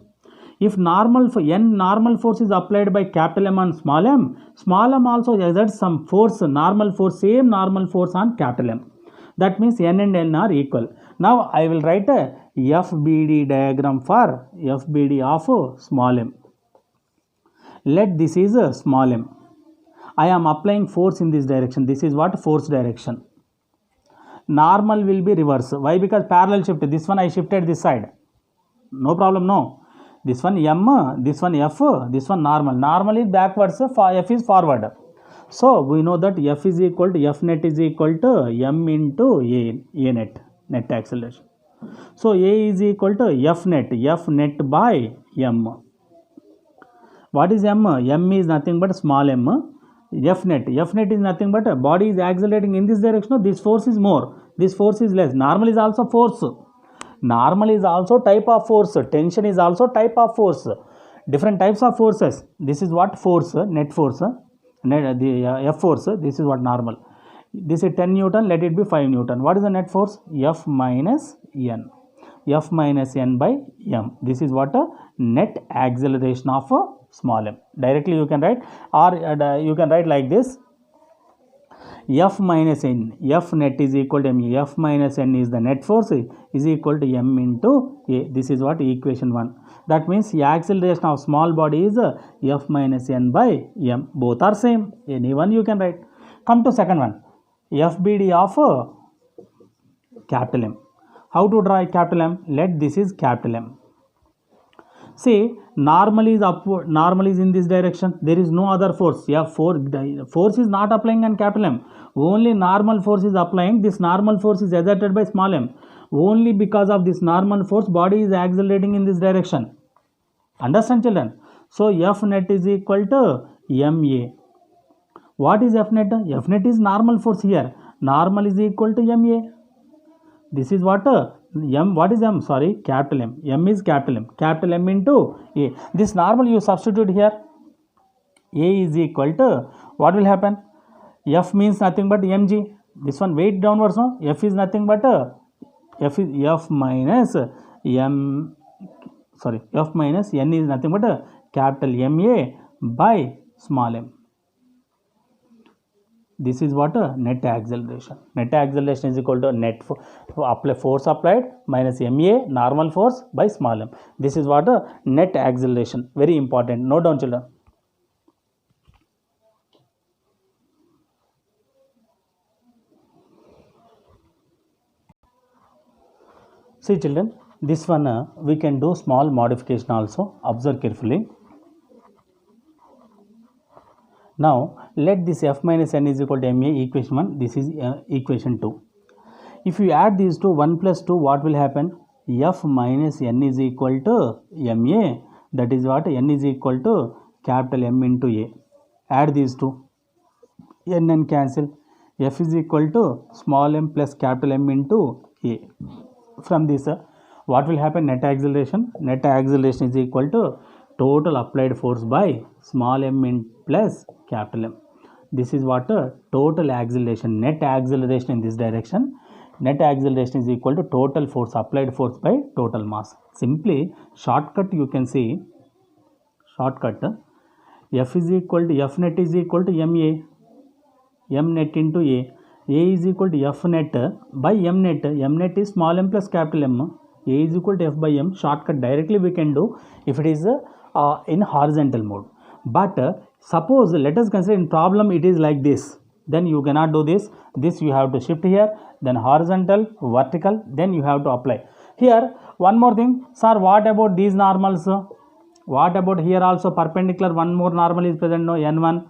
If normal force is applied by capital M on small m also exerts some force, normal force, same normal force on capital M. That means N and N are equal. Now I will write a FBD diagram for FBD of small m. Let this is a small m. I am applying force in this direction. This is what? Force direction. Normal will be reverse. Why? Because parallel shift. This one I shifted this side. No problem, no. This one M, this one F, this one normal. Normal is backwards, F is forward. So we know that F is equal to F net is equal to M into A net acceleration. So A is equal to F net by M. What is M? M is nothing but small m. F net is nothing but body is accelerating in this direction. This force is more, this force is less. Normal is also force. Normal is also type of force. Tension is also type of force. Different types of forces. This is what? Force, net force, F force. This is what? Normal. This is 10 Newton, let it be 5 Newton. What is the net force? F minus N. F minus N by M. This is what? Net acceleration of small m. Directly you can write, or you can write like this: F minus N, F net is equal to M. F minus N is the net force, is equal to M into A. This is what? Equation 1. That means the acceleration of small body is F minus N by M. Both are same. Any one you can write. Come to second one. FBD of capital M. How to draw capital M? Let this is capital M. See, normal is upward, normal is in this direction. There is no other force. Force is not applying on capital M. Only normal force is applying. This normal force is exerted by small m. Only because of this normal force, body is accelerating in this direction. Understand, children? So F net is equal to MA. What is F net? F net is normal force here. Normal is equal to MA. This is what? M. What is M? Sorry, capital M. M is capital M. Capital M into A. This normal you substitute here. A is equal to, what will happen? F means nothing but mg. This one weight downwards, no? F is nothing but F minus M. Sorry, F minus N is nothing but capital MA by small m. This is what? Net acceleration. Net acceleration is equal to net force applied minus MA normal force by small m. This is what? Net acceleration. Very important. Note down, children. See, children, this one we can do small modification also. Observe carefully. Now, let this F minus N is equal to MA equation 1. This is equation 2. If you add these two, 1 plus 2, what will happen? F minus N is equal to MA. That is what? N is equal to capital M into A. Add these two. N and cancel. F is equal to small m plus capital M into A. From this, what will happen? Net acceleration. Net acceleration is equal to total applied force by small m in plus capital M. This is what? Total acceleration. Net acceleration in this direction. Net acceleration is equal to total force, applied force by total mass. Simply, shortcut you can see, shortcut, F is equal to, F net is equal to MA. M net into A. A is equal to F net by M net. M net is small m plus capital M. A is equal to F by M. Shortcut directly we can do if it is in horizontal mode. But suppose, let us consider in problem it is like this. Then you cannot do this. This you have to shift here. Then horizontal, vertical. Then you have to apply. Here, one more thing. Sir, what about these normals? What about here also perpendicular? One more normal is present. No, N1.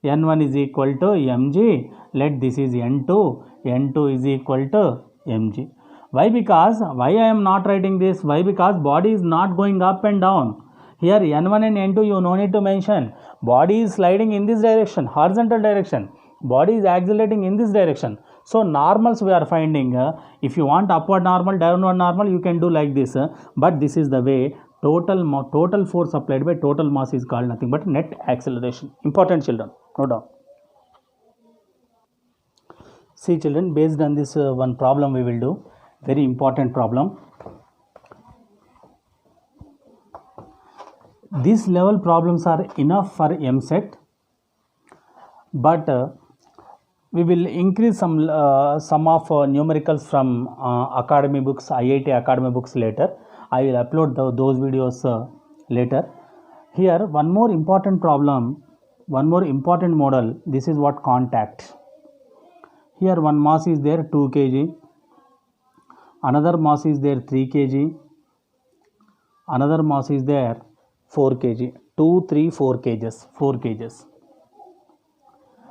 N1 is equal to mg. Let this is N2. N2 is equal to mg. Why? Because, why I am not writing this? Why? Because body is not going up and down. Here N1 and N2 you no need to mention. Body is sliding in this direction, horizontal direction. Body is accelerating in this direction. So normals we are finding. If you want upward normal, downward normal, you can do like this. But this is the way. Total force applied by total mass is called nothing but net acceleration. Important, children. Note down. See, children, based on this one problem we will do. Very important problem. This level problems are enough for MSET, but we will increase some of numericals from academy books, IIT academy books later. I will upload those videos later. Here one more important problem, one more important model. This is what contact. Here one mass is there 2 kg, another mass is there 3 kg, another mass is there 4 kg, 2, 3, 4 kgs, 4 kgs.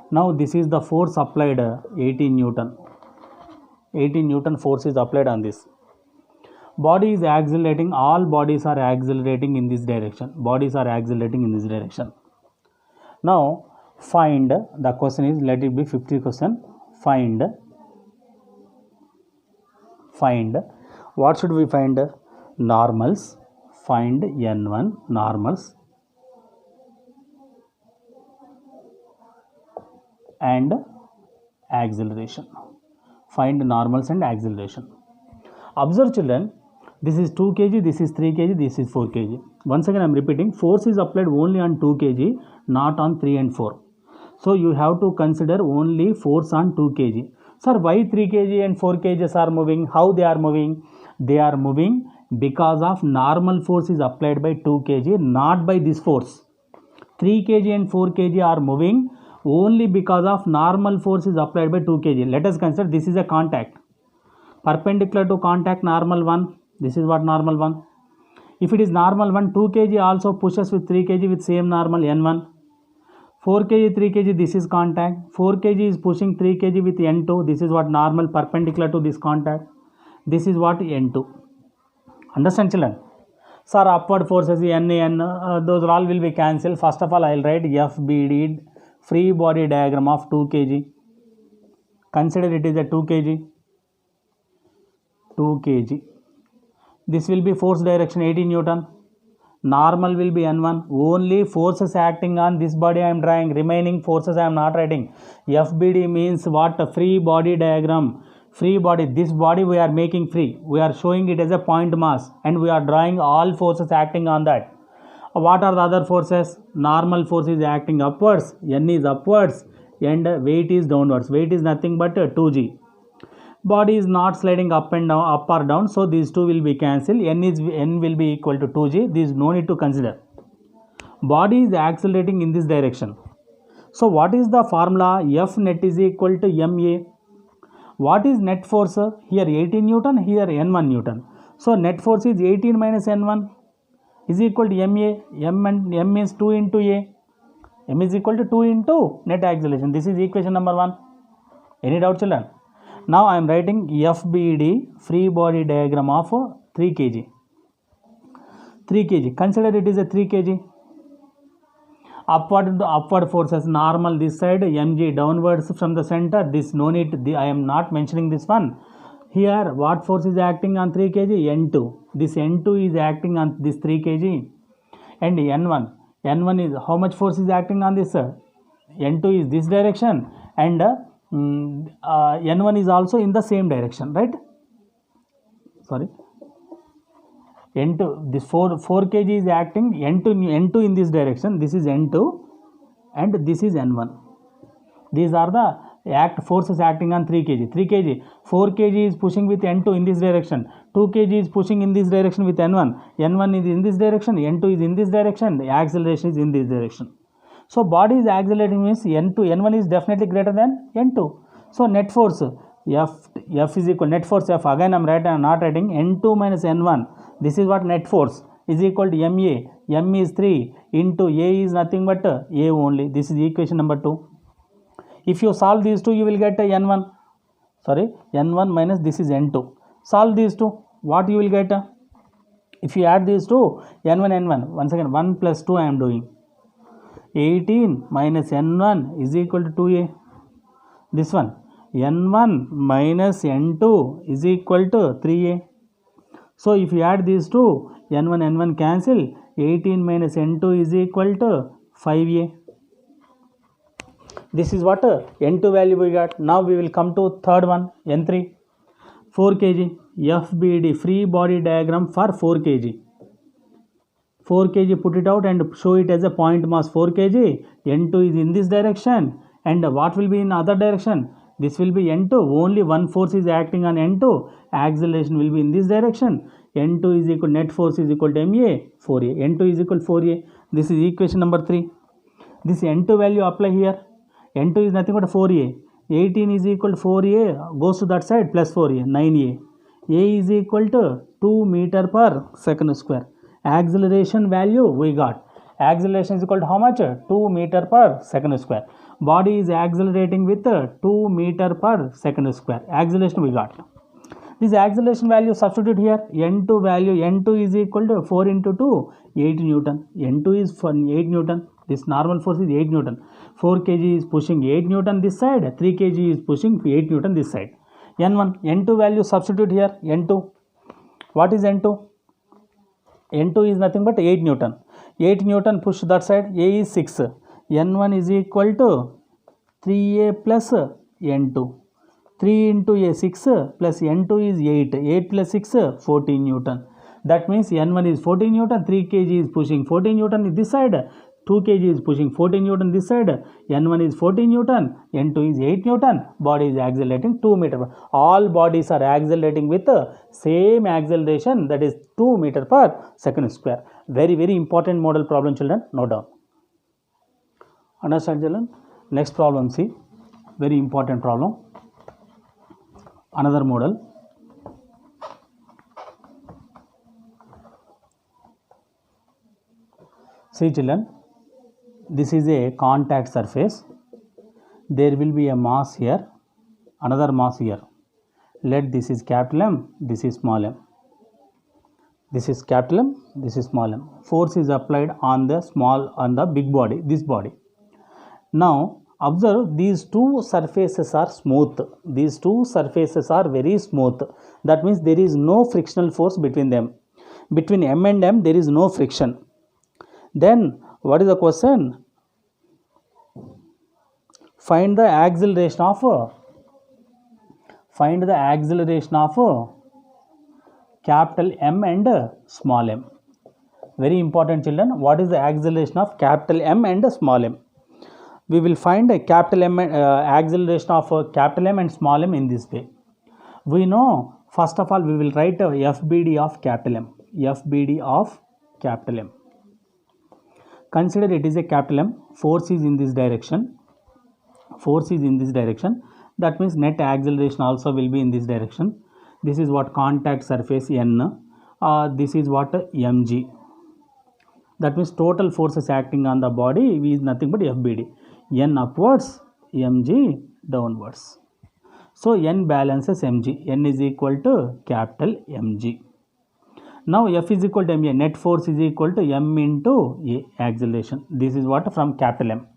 Now this is the force applied 18 Newton. 18 Newton force is applied on this. Body is accelerating, all bodies are accelerating in this direction. Bodies are accelerating in this direction. Now find, the question is, let it be 50 question. Find, what should we find? Normals. Find N1 normals and acceleration. Find normals and acceleration. Observe children, this is 2 kg, this is 3 kg, this is 4 kg. Once again I am repeating, force is applied only on 2 kg, not on 3 and 4. So you have to consider only force on 2 kg. Sir, why 3 kg and 4 kgs are moving? How they are moving? They are moving because of normal force is applied by 2 kg, not by this force. 3 kg and 4 kg are moving only because of normal force is applied by 2 kg. Let us consider this is a contact. Perpendicular to contact, normal 1. This is what normal 1. If it is normal 1, 2 kg also pushes with 3 kg with same normal N1. 4 kg, 3 kg, this is contact. 4 kg is pushing 3 kg with N2. This is what normal perpendicular to this contact. This is what N2. Understand children? Sir, upward forces N, those all will be cancelled. First of all, I will write FBD, free body diagram of 2 kg. Consider it is a 2 kg. 2 kg. This will be force direction 18 Newton. Normal will be N1. Only forces acting on this body I am drawing. Remaining forces I am not writing. FBD means what? Free body diagram. Free body. This body we are making free. We are showing it as a point mass and we are drawing all forces acting on that. What are the other forces? Normal force is acting upwards. N is upwards and weight is downwards. Weight is nothing but 2g. Body is not sliding up and down, up or down, so these two will be cancelled. N will be equal to 2g. This is no need to consider. Body is accelerating in this direction. So what is the formula? F net is equal to ma. What is net force? Here 18 Newton, here N1 Newton. So net force is 18 minus N1 is equal to ma. M is 2 into a. M is equal to 2 into net acceleration. This is equation number 1. Any doubt children? Now I am writing FBD, free body diagram of 3 kg. 3 kg. Consider it is a 3 kg. Upward forces, normal this side, mg downwards from the center. This no need, I am not mentioning this one. Here what force is acting on 3 kg? N2. This N2 is acting on this 3 kg. And N1. N1 is, how much force is acting on this? N2 is this direction and N1 is also in the same direction, right? Sorry. N2, this 4 kg is acting, N2 in this direction. This is N2 and this is N1. These are the forces acting on 3 kg. 3 kg, 4 kg is pushing with N2 in this direction. 2 kg is pushing in this direction with N1. N1 is in this direction, N2 is in this direction, the acceleration is in this direction. So body is accelerating means N1 is definitely greater than N2. So net force F is equal, net force F, again I am not writing, N2 minus N1. This is what net force is equal to ma. M is 3 into a is nothing but a only. This is equation number 2. If you solve these two, you will get a N1. Sorry, N1 minus this is N2. Solve these two. What you will get? If you add these two, N1. Once again, 1 plus 2 I am doing. 18 minus N1 is equal to 2a. This one, N1 minus N2 is equal to 3a. So if you add these two, N1 cancel. 18 minus N2 is equal to 5a. This is what N2 value we got. Now we will come to third one, N3. 4 kg. FBD, free body diagram for 4 kg. 4 kg, put it out and show it as a point mass 4 kg. N2 is in this direction, and what will be in other direction? This will be N2. Only one force is acting on N2. Acceleration will be in this direction. N2 is equal, net force is equal to MA, 4A. N2 is equal to 4A. This is equation number 3. This N2 value apply here. N2 is nothing but 4A. 18 is equal to 4A, goes to that side, plus 4A, 9A. A is equal to 2 meter per second square. Acceleration value we got. Acceleration is equal to how much? 2 meter per second square. Body is accelerating with 2 meter per second square. Acceleration we got. This acceleration value substitute here. N2 value, N2 is equal to 4 into 2, 8 Newton. N2 is 8 Newton. This normal force is 8 Newton. 4 kg is pushing 8 Newton this side. 3 kg is pushing 8 Newton this side. N1, N2 value substitute here. N2. What is N2? N2 is nothing but 8 Newton. 8 Newton push that side. A is 6. N1 is equal to 3A plus N2. 3 into A 6 plus N2 is 8. 8 plus 6, 14 Newton. That means N1 is 14 Newton. 3 kg is pushing 14 Newton this side. 2 kg is pushing 14 Newton this side. N1 is 14 Newton. N2 is 8 Newton. Body is accelerating 2 meter. All bodies are accelerating with the same acceleration, that is 2 meter per second square. Very, very important model problem, children. Note down. Understand, children? Next problem, see. Very important problem. Another model. See, children. This is a contact surface. There will be a mass here, another mass here. Let this is capital M, this is small m. This is capital M, this is small m. Force is applied on the big body, this body. Now observe, these two surfaces are smooth. These two surfaces are very smooth. That means there is no frictional force between them. Between M and M there is no friction. Then what is the question? Find the acceleration of capital M and small m. Very important, children. What is the acceleration of capital M and small m? We will find a capital M acceleration of capital M and small m in this way. We know, first of all, we will write FBD of capital M. FBD of capital M. Consider it is a capital M. Force is in this direction. Force is in this direction. That means net acceleration also will be in this direction. This is what contact surface N. This is what mg. That means total forces acting on the body is nothing but FBD. N upwards, mg downwards. So N balances mg. N is equal to capital mg. Now F is equal to ma. Net force is equal to m into a, acceleration. This is what from capital M.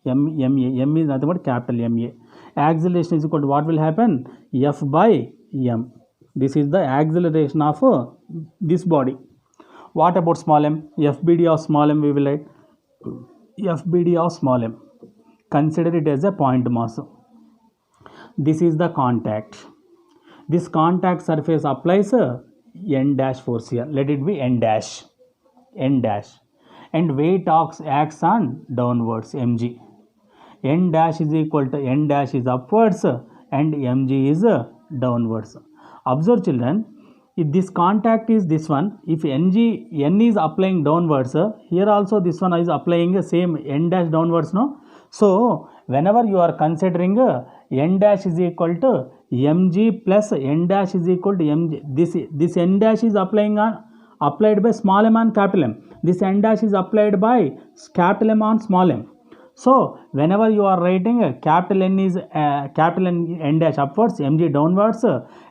M is nothing but capital MA. Acceleration is equal to what will happen? F by m. This is the acceleration of this body. What about small m? FBD of small m we will write. FBD of small m. Consider it as a point mass. This is the contact. This contact surface applies N dash force here. Let it be N dash. N dash. And weight acts on downwards, mg. N dash is equal to N dash is upwards and mg is downwards. Observe, children, if this contact is this one, if N is applying downwards, here also this one is applying the same N dash downwards, no? So whenever you are considering N dash is equal to mg plus N dash is equal to mg, this N dash is applied by small m on capital M. This N dash is applied by capital M on small m. So whenever you are writing capital N is capital N dash upwards, mg downwards,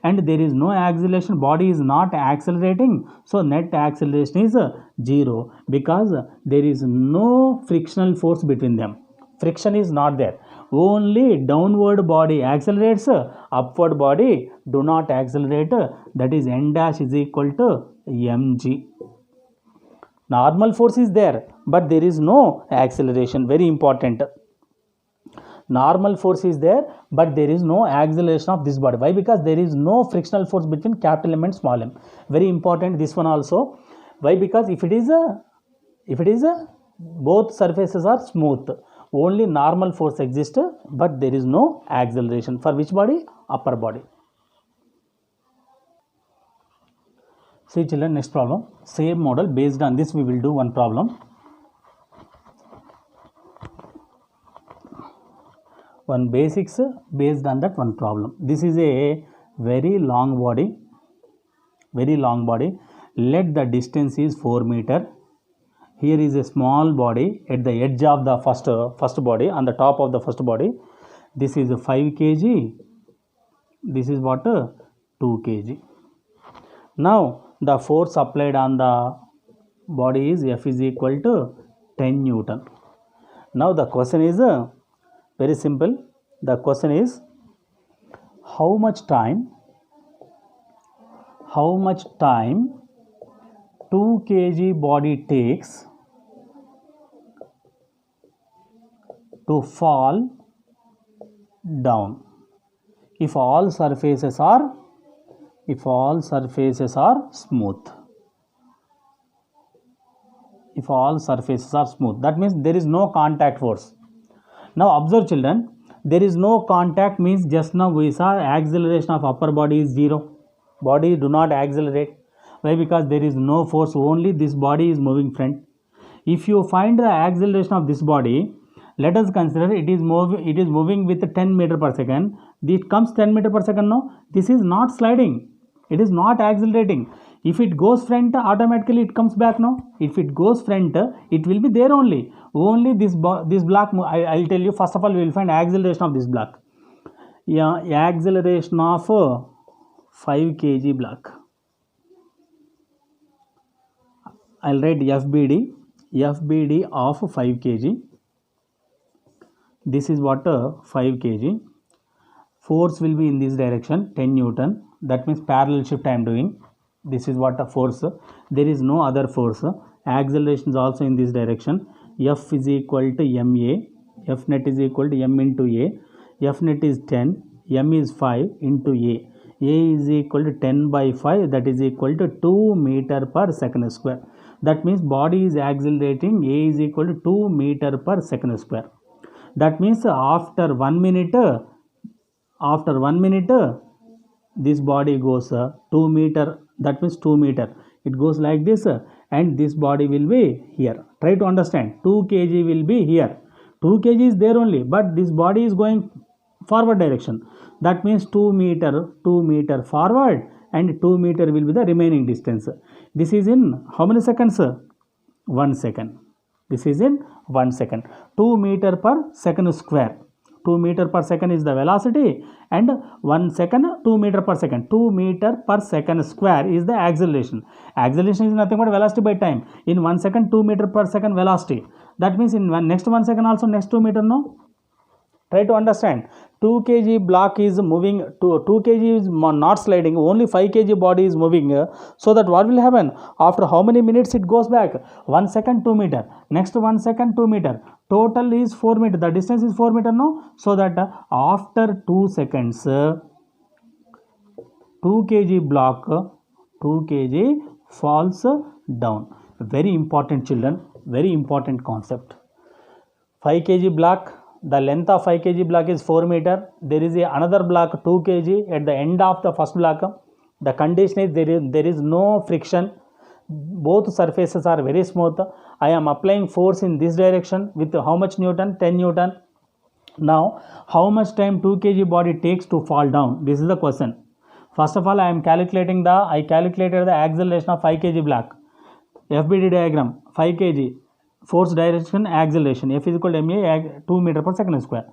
and there is no acceleration, body is not accelerating, so net acceleration is 0 because there is no frictional force between them. Friction is not there. Only downward body accelerates, upward body do not accelerate. That is N dash is equal to mg. Normal force is there, but there is no acceleration. Very important. Normal force is there, but there is no acceleration of this body. Why? Because there is no frictional force between capital M and small m. Very important, this one also. Why? Because if it is both surfaces are smooth, only normal force exists, but there is no acceleration. For which body? Upper body. See children, next problem. Same model, based on this we will do one problem. One basics based on that one problem. This is a very long body. Let the distance is 4 meter. Here is a small body at the edge of the first body, on the top of the first body. This is 5 kg. This is what? 2 kg. Now the force applied on the body is F is equal to 10 Newton. Now the question is very simple. The question is, how much time 2 kg body takes to fall down if all surfaces are smooth. If all surfaces are smooth, that means there is no contact force. Now observe children, there is no contact means just now we saw acceleration of upper body is 0. Body do not accelerate. Why? Because there is no force, only this body is moving front. If you find the acceleration of this body, let us consider it is moving with 10 meter per second. It comes 10 meter per second. No, this is not sliding. It is not accelerating. If it goes front, automatically it comes back. No, if it goes front, it will be there only. Only this block. I'll tell you. First of all, we will find acceleration of this block. Yeah, acceleration of 5 kg block. I'll write FBD of 5 kg. This is what 5 kg. Force will be in this direction, 10 Newton. That means parallel shift I am doing. This is what a force. There is no other force. Acceleration is also in this direction. F is equal to ma. F net is equal to m into a. F net is 10. M is 5 into a. A is equal to 10 by 5. That is equal to 2 meter per second square. That means body is accelerating. A is equal to 2 meter per second square. That means after 1 minute, this body goes 2 meter. That means 2 meter. It goes like this, and this body will be here. Try to understand. 2 kg will be here. 2 kg is there only, but this body is going forward direction. That means 2 meter forward, and 2 meter will be the remaining distance. This is in how many seconds? 1 second. This is in 1 second. 2 meter per second square. 2 meter per second is the velocity, and 1 second 2 meter per second. 2 meter per second square is the acceleration. Acceleration is nothing but velocity by time. In 1 second 2 meter per second velocity. That means in next 1 second also next 2 meter. No. Try to understand. 2 kg block is moving. 2 kg is not sliding. Only 5 kg body is moving. So that what will happen? After how many minutes it goes back? 1 second 2 meter. Next 1 second 2 meter. Total is 4 meter. The distance is 4 meter. No. So that after 2 seconds, 2 kg block, 2 kg falls down. Very important children. Very important concept. 5 kg block. The length of 5 kg block is 4 meter. There is another block 2 kg at the end of the first block. The condition is there is no friction. Both surfaces are very smooth. I am applying force in this direction with how much Newton? 10 Newton. Now, how much time 2 kg body takes to fall down? This is the question. First of all, I calculated the acceleration of 5 kg block. FBD diagram, 5 kg. Force direction, acceleration. F is equal to ma, 2 meter per second square.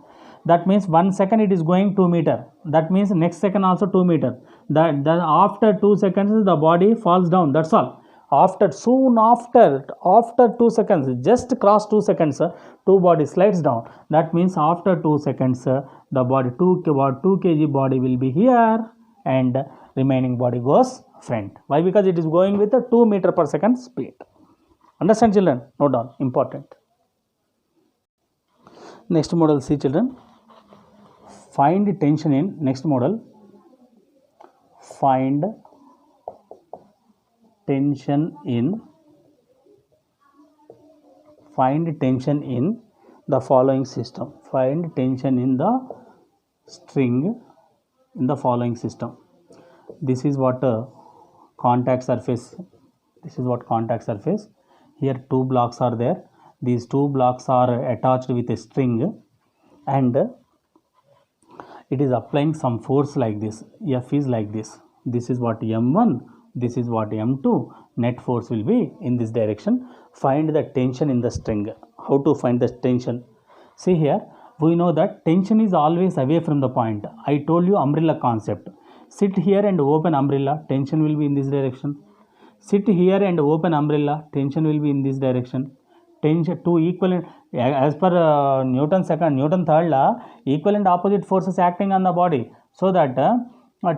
That means 1 second it is going 2 meter. That means next second also 2 meter. Then after 2 seconds the body falls down. That's all. After 2 seconds, just cross 2 seconds, 2 body slides down. That means after 2 seconds, the body 2 kg body will be here, and remaining body goes front. Why? Because it is going with a 2 meter per second speed. Understand children? Note down. Important. Next model, see children. Find tension in, next model. Find tension in find tension in the following system. Find tension in the string in the following system. This is what contact surface. This is what contact surface. Here two blocks are there. These two blocks are attached with a string, and it is applying some force like this. F is like this. This is what M1, this is what M2. Net force will be in this direction. Find the tension in the string. How to find the tension? See here, we know that tension is always away from the point. I told you umbrella concept. Sit here and open umbrella, tension will be in this direction. Sit here and open umbrella, tension will be in this direction. Tension, two equivalent, as per Newton third law, equal and opposite forces acting on the body, so that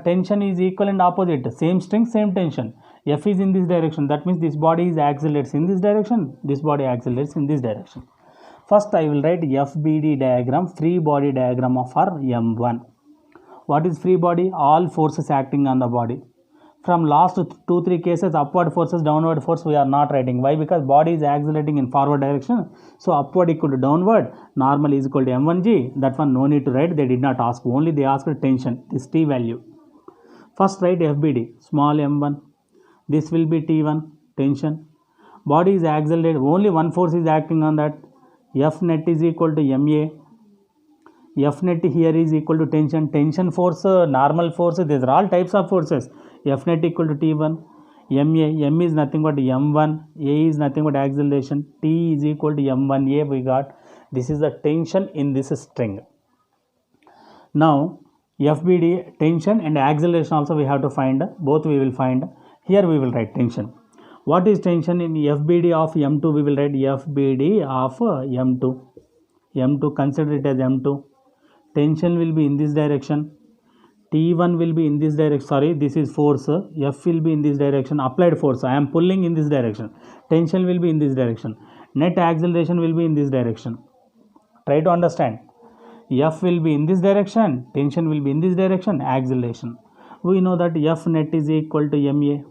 tension is equal and opposite, same string, same tension. F is in this direction, that means this body is accelerates in this direction, this body accelerates in this direction. First I will write FBD diagram, free body diagram of our M1. What is free body? All forces acting on the body. From last 2-3 cases, upward forces, downward force we are not writing. Why? Because body is accelerating in forward direction. So upward equal to downward, normal is equal to M1G. That one no need to write. They did not ask. Only they asked tension. This T value. First write FBD, small M1. This will be T1, tension. Body is accelerated. Only one force is acting on that. F net is equal to MA. F net here is equal to tension. Tension force, normal force. These are all types of forces. F net equal to T1, M is nothing but M1, A is nothing but acceleration, T is equal to M1A we got. This is the tension in this string. Now FBD, tension and acceleration also we have to find, both we will find. Here we will write tension. What is tension in FBD of M2? We will write FBD of M2. M2, consider it as M2. Tension will be in this direction. T1 will be in this direction, sorry, this is force, F will be in this direction, applied force, I am pulling in this direction, tension will be in this direction, net acceleration will be in this direction. Try to understand. F will be in this direction, tension will be in this direction, acceleration. We know that F net is equal to MA.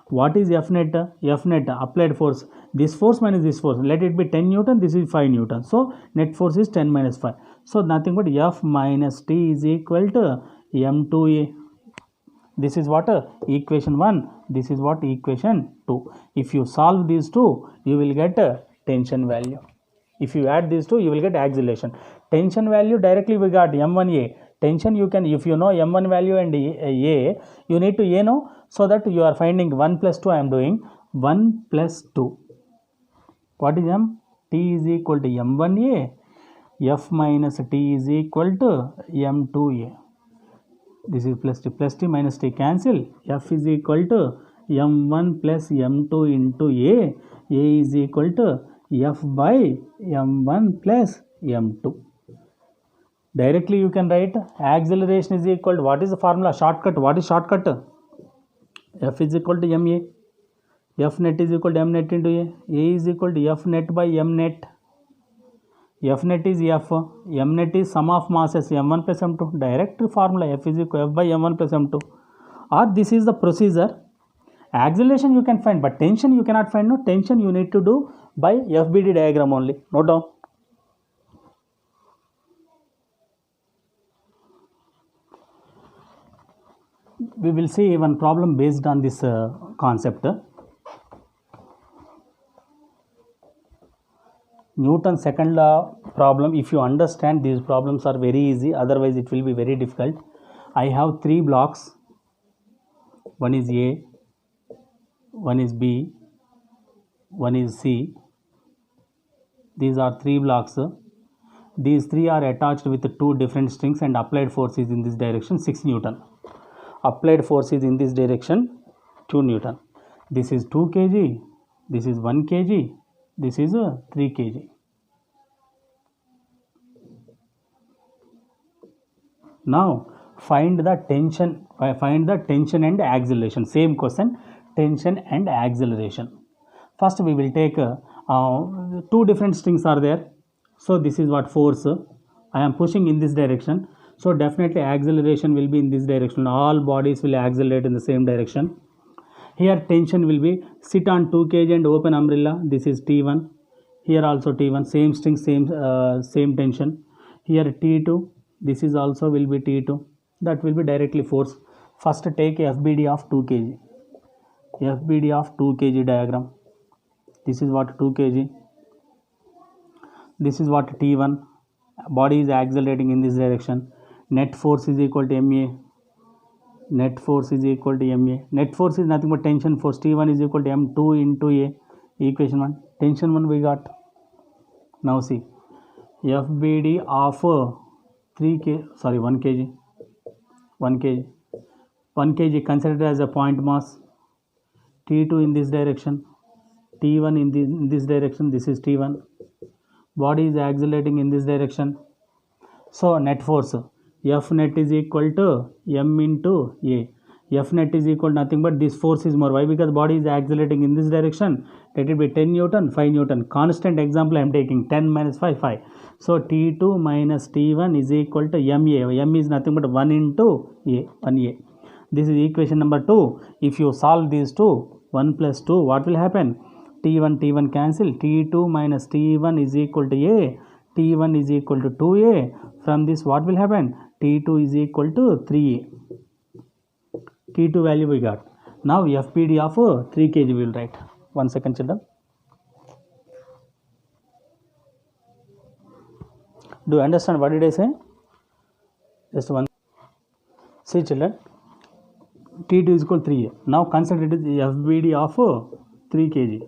What is F net? F net, applied force. This force minus this force, let it be 10 Newton, this is 5 Newton. So net force is 10 minus 5. So nothing but F minus T is equal to M2A. This is what? Equation 1. This is what? Equation 2. If you solve these two, you will get tension value. If you add these two, you will get acceleration. Tension value directly we got M1A. Tension you can, if you know M1 value and A, you need to A know, so that you are finding 1 plus 2 I am doing. 1 plus 2. What is M? T is equal to M1A. F minus T is equal to M2A. This is plus T minus T cancel. F is equal to M1 plus M2 into A. A is equal to F by M1 plus M2. Directly you can write acceleration is equal to, what is the formula? Shortcut. What is shortcut? F is equal to MA. F net is equal to M net into A. A is equal to F net by M net. F net is F. M net is sum of masses M1 plus M2. Direct formula F is equal to F by M1 plus M2. Or this is the procedure. Acceleration you can find, but tension you cannot find. No, tension you need to do by FBD diagram only. Note down. We will see one problem based on this concept. Newton's second law problem, if you understand, these problems are very easy, otherwise it will be very difficult. I have 3 blocks. One is A, one is B, one is C. These are 3 blocks. These 3 are attached with 2 different strings, and applied force is in this direction 6 Newton. Applied force is in this direction 2 Newton. This is 2 kg, this is 1 kg, this is 3 kg. Now find the tension and acceleration. Same question, tension and acceleration. First we will take 2 different strings are there. So this is what force. I am pushing in this direction. So definitely acceleration will be in this direction. All bodies will accelerate in the same direction. Here tension will be sit on 2 kg and open umbrella. This is T1. Here also T1, same string, same tension. Here T2, this is also will be T2. That will be directly force. First take FBD of 2 kg. FBD of 2 kg diagram. This is what 2 kg. This is what T1. Body is accelerating in this direction. Net force is equal to MA. Net force is equal to MA. Net force is nothing but tension force. T1 is equal to M2 into A. Equation 1. Tension 1 we got. Now see. FBD of 1 kg. 1 kg. 1 kg considered as a point mass. T2 in this direction. T1 in this direction. This is T1. Body is accelerating in this direction. So net force F net is equal to M into A. F net is equal to nothing but this force is more. Why? Because body is accelerating in this direction. Let it be 10 Newton, 5 Newton. Constant example I am taking. 10 minus 5, 5. So T2 minus T1 is equal to MA. M is nothing but 1 into A. 1A. This is equation number 2. If you solve these two, 1 plus 2, what will happen? T1 cancel. T2 minus T1 is equal to A. T1 is equal to 2A. From this what will happen? T2 is equal to 3A. T2 value we got. Now FPD of 3 kg we will write. 1 second children. Do you understand what did I say? Just one. See children. T2 is equal to 3A. Now consider it is FBD of 3 kg.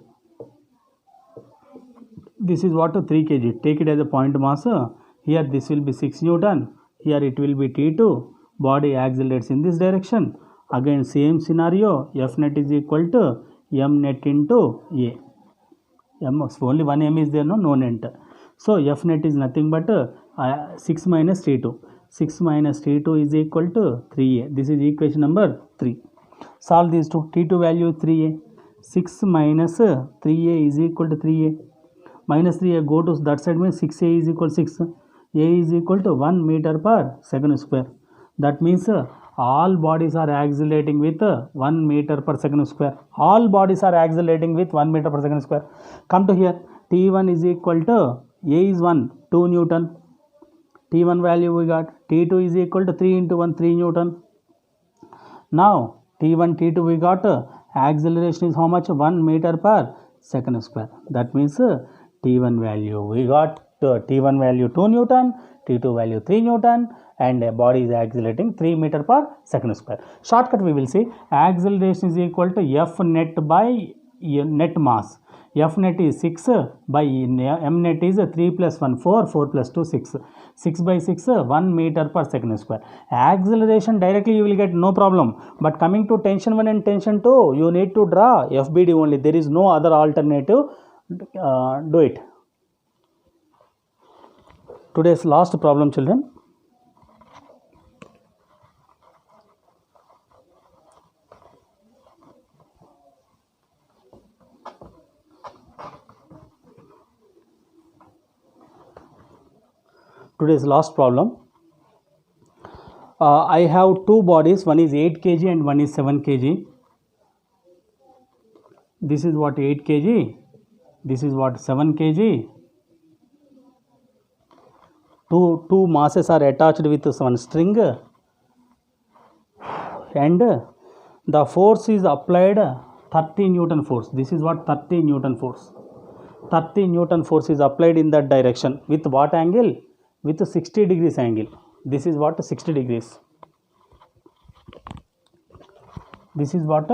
This is what 3 kg. Take it as a point mass. Here this will be 6 Newton. Here it will be T2. Body accelerates in this direction. Again same scenario. F net is equal to M net into A. Only one M is there, no net. So F net is nothing but 6 minus T2. 6 minus T2 is equal to 3A. This is equation number 3. Solve these two. T2 value 3A. 6 minus 3A is equal to 3A. Minus 3A go to that side means 6A is equal to 6. A is equal to 1 meter per second square. That means all bodies are accelerating with 1 meter per second square. All bodies are accelerating with 1 meter per second square. Come to here. T1 is equal to A is 1, 2 Newton. T1 value we got. T2 is equal to 3 into 1, 3 Newton. Now T1, T2 we got. Acceleration is how much? 1 meter per second square. That means T1 value we got. T1 value 2 Newton, T2 value 3 Newton, and a body is accelerating 3 meter per second square. Shortcut we will see acceleration is equal to F net by net mass. F net is 6 by M net is 3 plus 1, 4, 4 plus 2, 6. 6 by 6, 1 meter per second square. Acceleration directly you will get no problem. But coming to tension 1 and tension 2, you need to draw FBD only. There is no other alternative. Do it. Today's last problem children. Today's last problem. I have two bodies, one is 8 kg and one is 7 kg. This is what 8 kg, this is what 7 kg. Two masses are attached with one string and the force is applied 30 Newton force. This is what 30 Newton force. 30 Newton force is applied in that direction. With what angle? With 60 degrees angle. This is what 60 degrees. This is what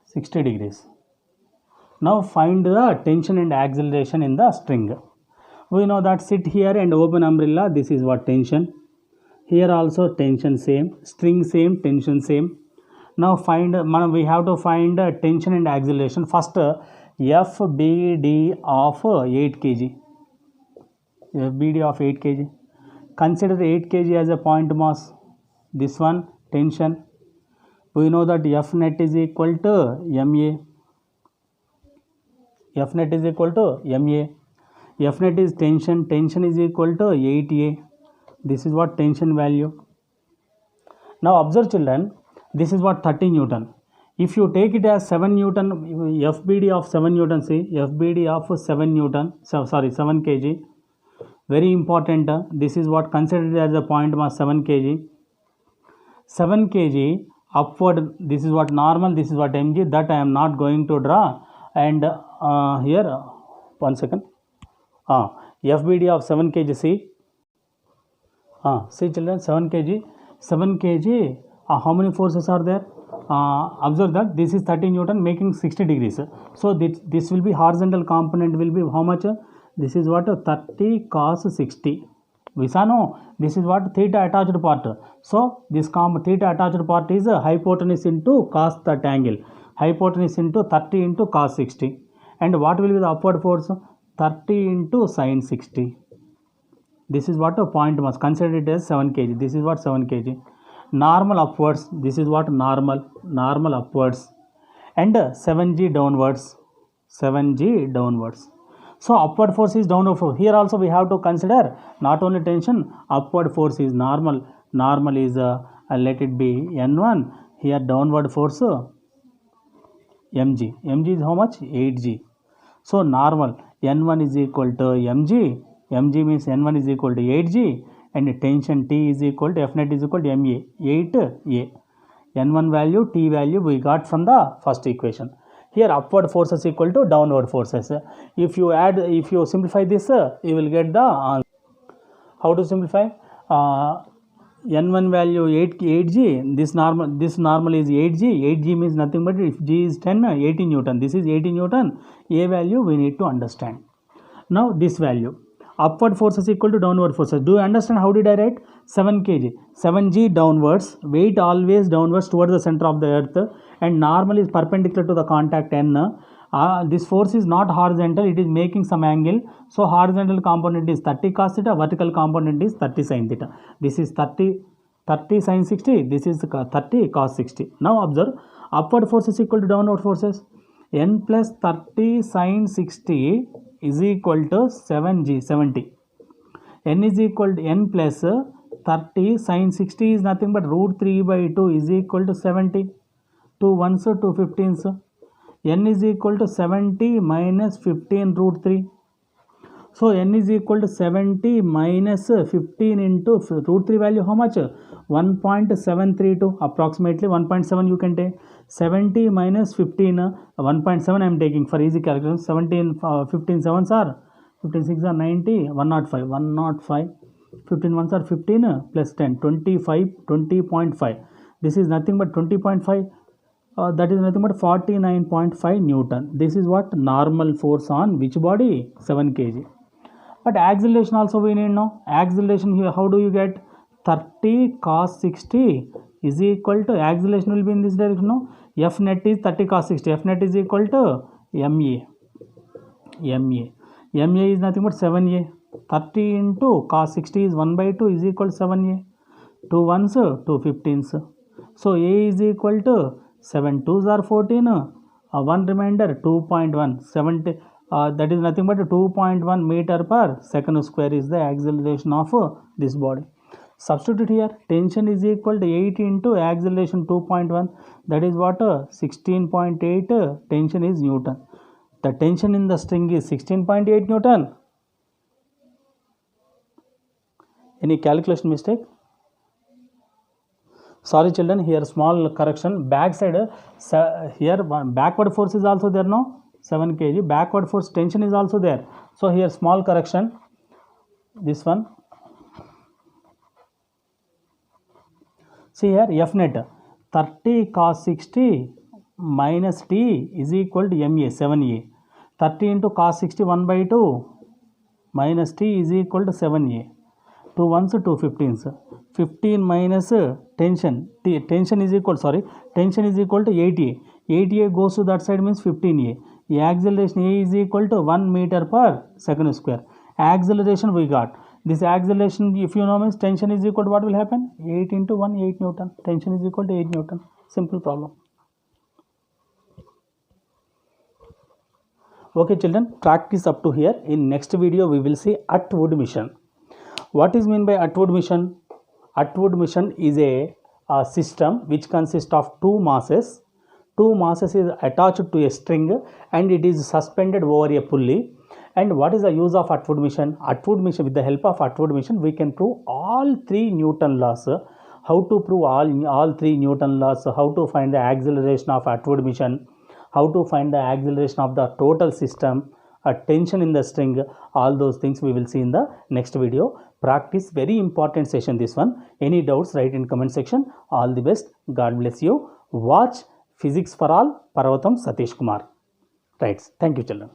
60 degrees. Now find the tension and acceleration in the string. We know that sit here and open umbrella. This is what tension. Here also tension same, string same, tension same. Now we have to find tension and acceleration. First FBD of 8 kg. FBD of 8 kg. Consider 8 kg as a point mass. This one tension. We know that F net is equal to MA. F net is equal to MA. F net is tension. Tension is equal to 8A. This is what tension value. Now observe children. This is what 30 Newton. If you take it as 7 Newton, FBD of 7 Newton, see, FBD of 7 Newton, 7 kg, very important, this is what considered as the point mass 7 kg. 7 kg upward, this is what normal, this is what mg, that I am not going to draw. And here, 1 second, FBD of 7 kg, see, see children, 7 kg, how many forces are there? Observe that this is 30 Newton making 60 degrees. So this will be horizontal component will be how much? This is what 30 cos 60. We saw no, this is what theta attached part. So this theta attached part is hypotenuse into cos that angle. Hypotenuse into 30 into cos 60. And what will be the upward force? 30 into sin 60. This is what a point mass. Consider it as 7 kg. This is what 7 kg. Normal upwards, this is what normal upwards, and 7g downwards, 7g downwards. So upward force is downward force. Here also we have to consider not only tension, upward force is normal is let it be N1, here downward force mg is how much? 8g. So normal N1 is equal to mg means N1 is equal to 8g, and tension T is equal to F net is equal to MA, 8A. N1 value, T value we got from the first equation. Here upward forces equal to downward forces. If you simplify this, you will get the answer. How to simplify? N1 value 8g, this normal is 8g. 8g means nothing but if g is 10, 80 Newton. This is 80 Newton. A value we need to understand. Now this value. Upward forces equal to downward forces. Do you understand how did I write? 7 kg. 7g downwards, weight always downwards towards the center of the earth, and normal is perpendicular to the contact n. This force is not horizontal, it is making some angle. So horizontal component is 30 cos theta, vertical component is 30 sin theta. This is 30 sin 60, this is 30 cos 60. Now observe, upward forces equal to downward forces. N plus 30 sin 60 is equal to 7g, 70. N is equal to n plus 30 sin 60 is nothing but root 3 by 2 is equal to 70. 2 ones, 2 15s. N is equal to 70 minus 15 root 3. So n is equal to 70 minus 15 into root 3 value how much? 1.732, approximately 1.7 you can take. 70 minus 15, 1.7 I am taking for easy calculation. 17, 15 7s are 15 6 are 90, 105. 15 ones are 15 plus 10, 25, 20.5. This is nothing but 20.5. That is nothing but 49.5 Newton. This is what normal force on which body? 7 kg. But acceleration also we need now. Acceleration here, how do you get? 30 cos 60 is equal to, acceleration will be in this direction, no? F net is 30 cos 60. F net is equal to MA. MA is nothing but 7A. 30 into cos 60 is 1 by 2 is equal to 7A. 2 ones, 2 15s. So A is equal to 7 2s are 14. 1 remainder 2.1. 70. That is nothing but 2.1 meter per second square is the acceleration of this body. Substitute here, tension is equal to 8 into acceleration 2.1, that is what? 16.8 tension is Newton. The tension in the string is 16.8 Newton. Any calculation mistake? Sorry children, here small correction. Back side, here backward force is also there, no? 7 kg. Backward force tension is also there. So here small correction. This one. See here, F net 30 cos 60 minus T is equal to MA, 7A. 30 into cos 60 1 by 2 minus T is equal to 7A. 2 ones, 2 15s. 15 minus tension. Tension is equal to 8A. 8A goes to that side means 15A. The acceleration A is equal to 1 meter per second square. Acceleration we got. This acceleration, if you know means tension is equal to what will happen? 8 into 1, 8 Newton. Tension is equal to 8 Newton. Simple problem. Okay children, practice up to here. In next video, we will see Atwood mission. What is mean by Atwood mission? Atwood mission is a system which consists of two masses. two masses is attached to a string and it is suspended over a pulley. And what is the use of Atwood machine? Atwood machine, with the help of Atwood machine, we can prove all three Newton laws. How to prove all three Newton laws? How to find the acceleration of Atwood machine? How to find the acceleration of the total system? A tension in the string? All those things we will see in the next video. Practice, very important session this one. Any doubts, write in comment section. All the best. God bless you. Watch Physics for All, Parvatam Satish Kumar. Right. Thank you, children.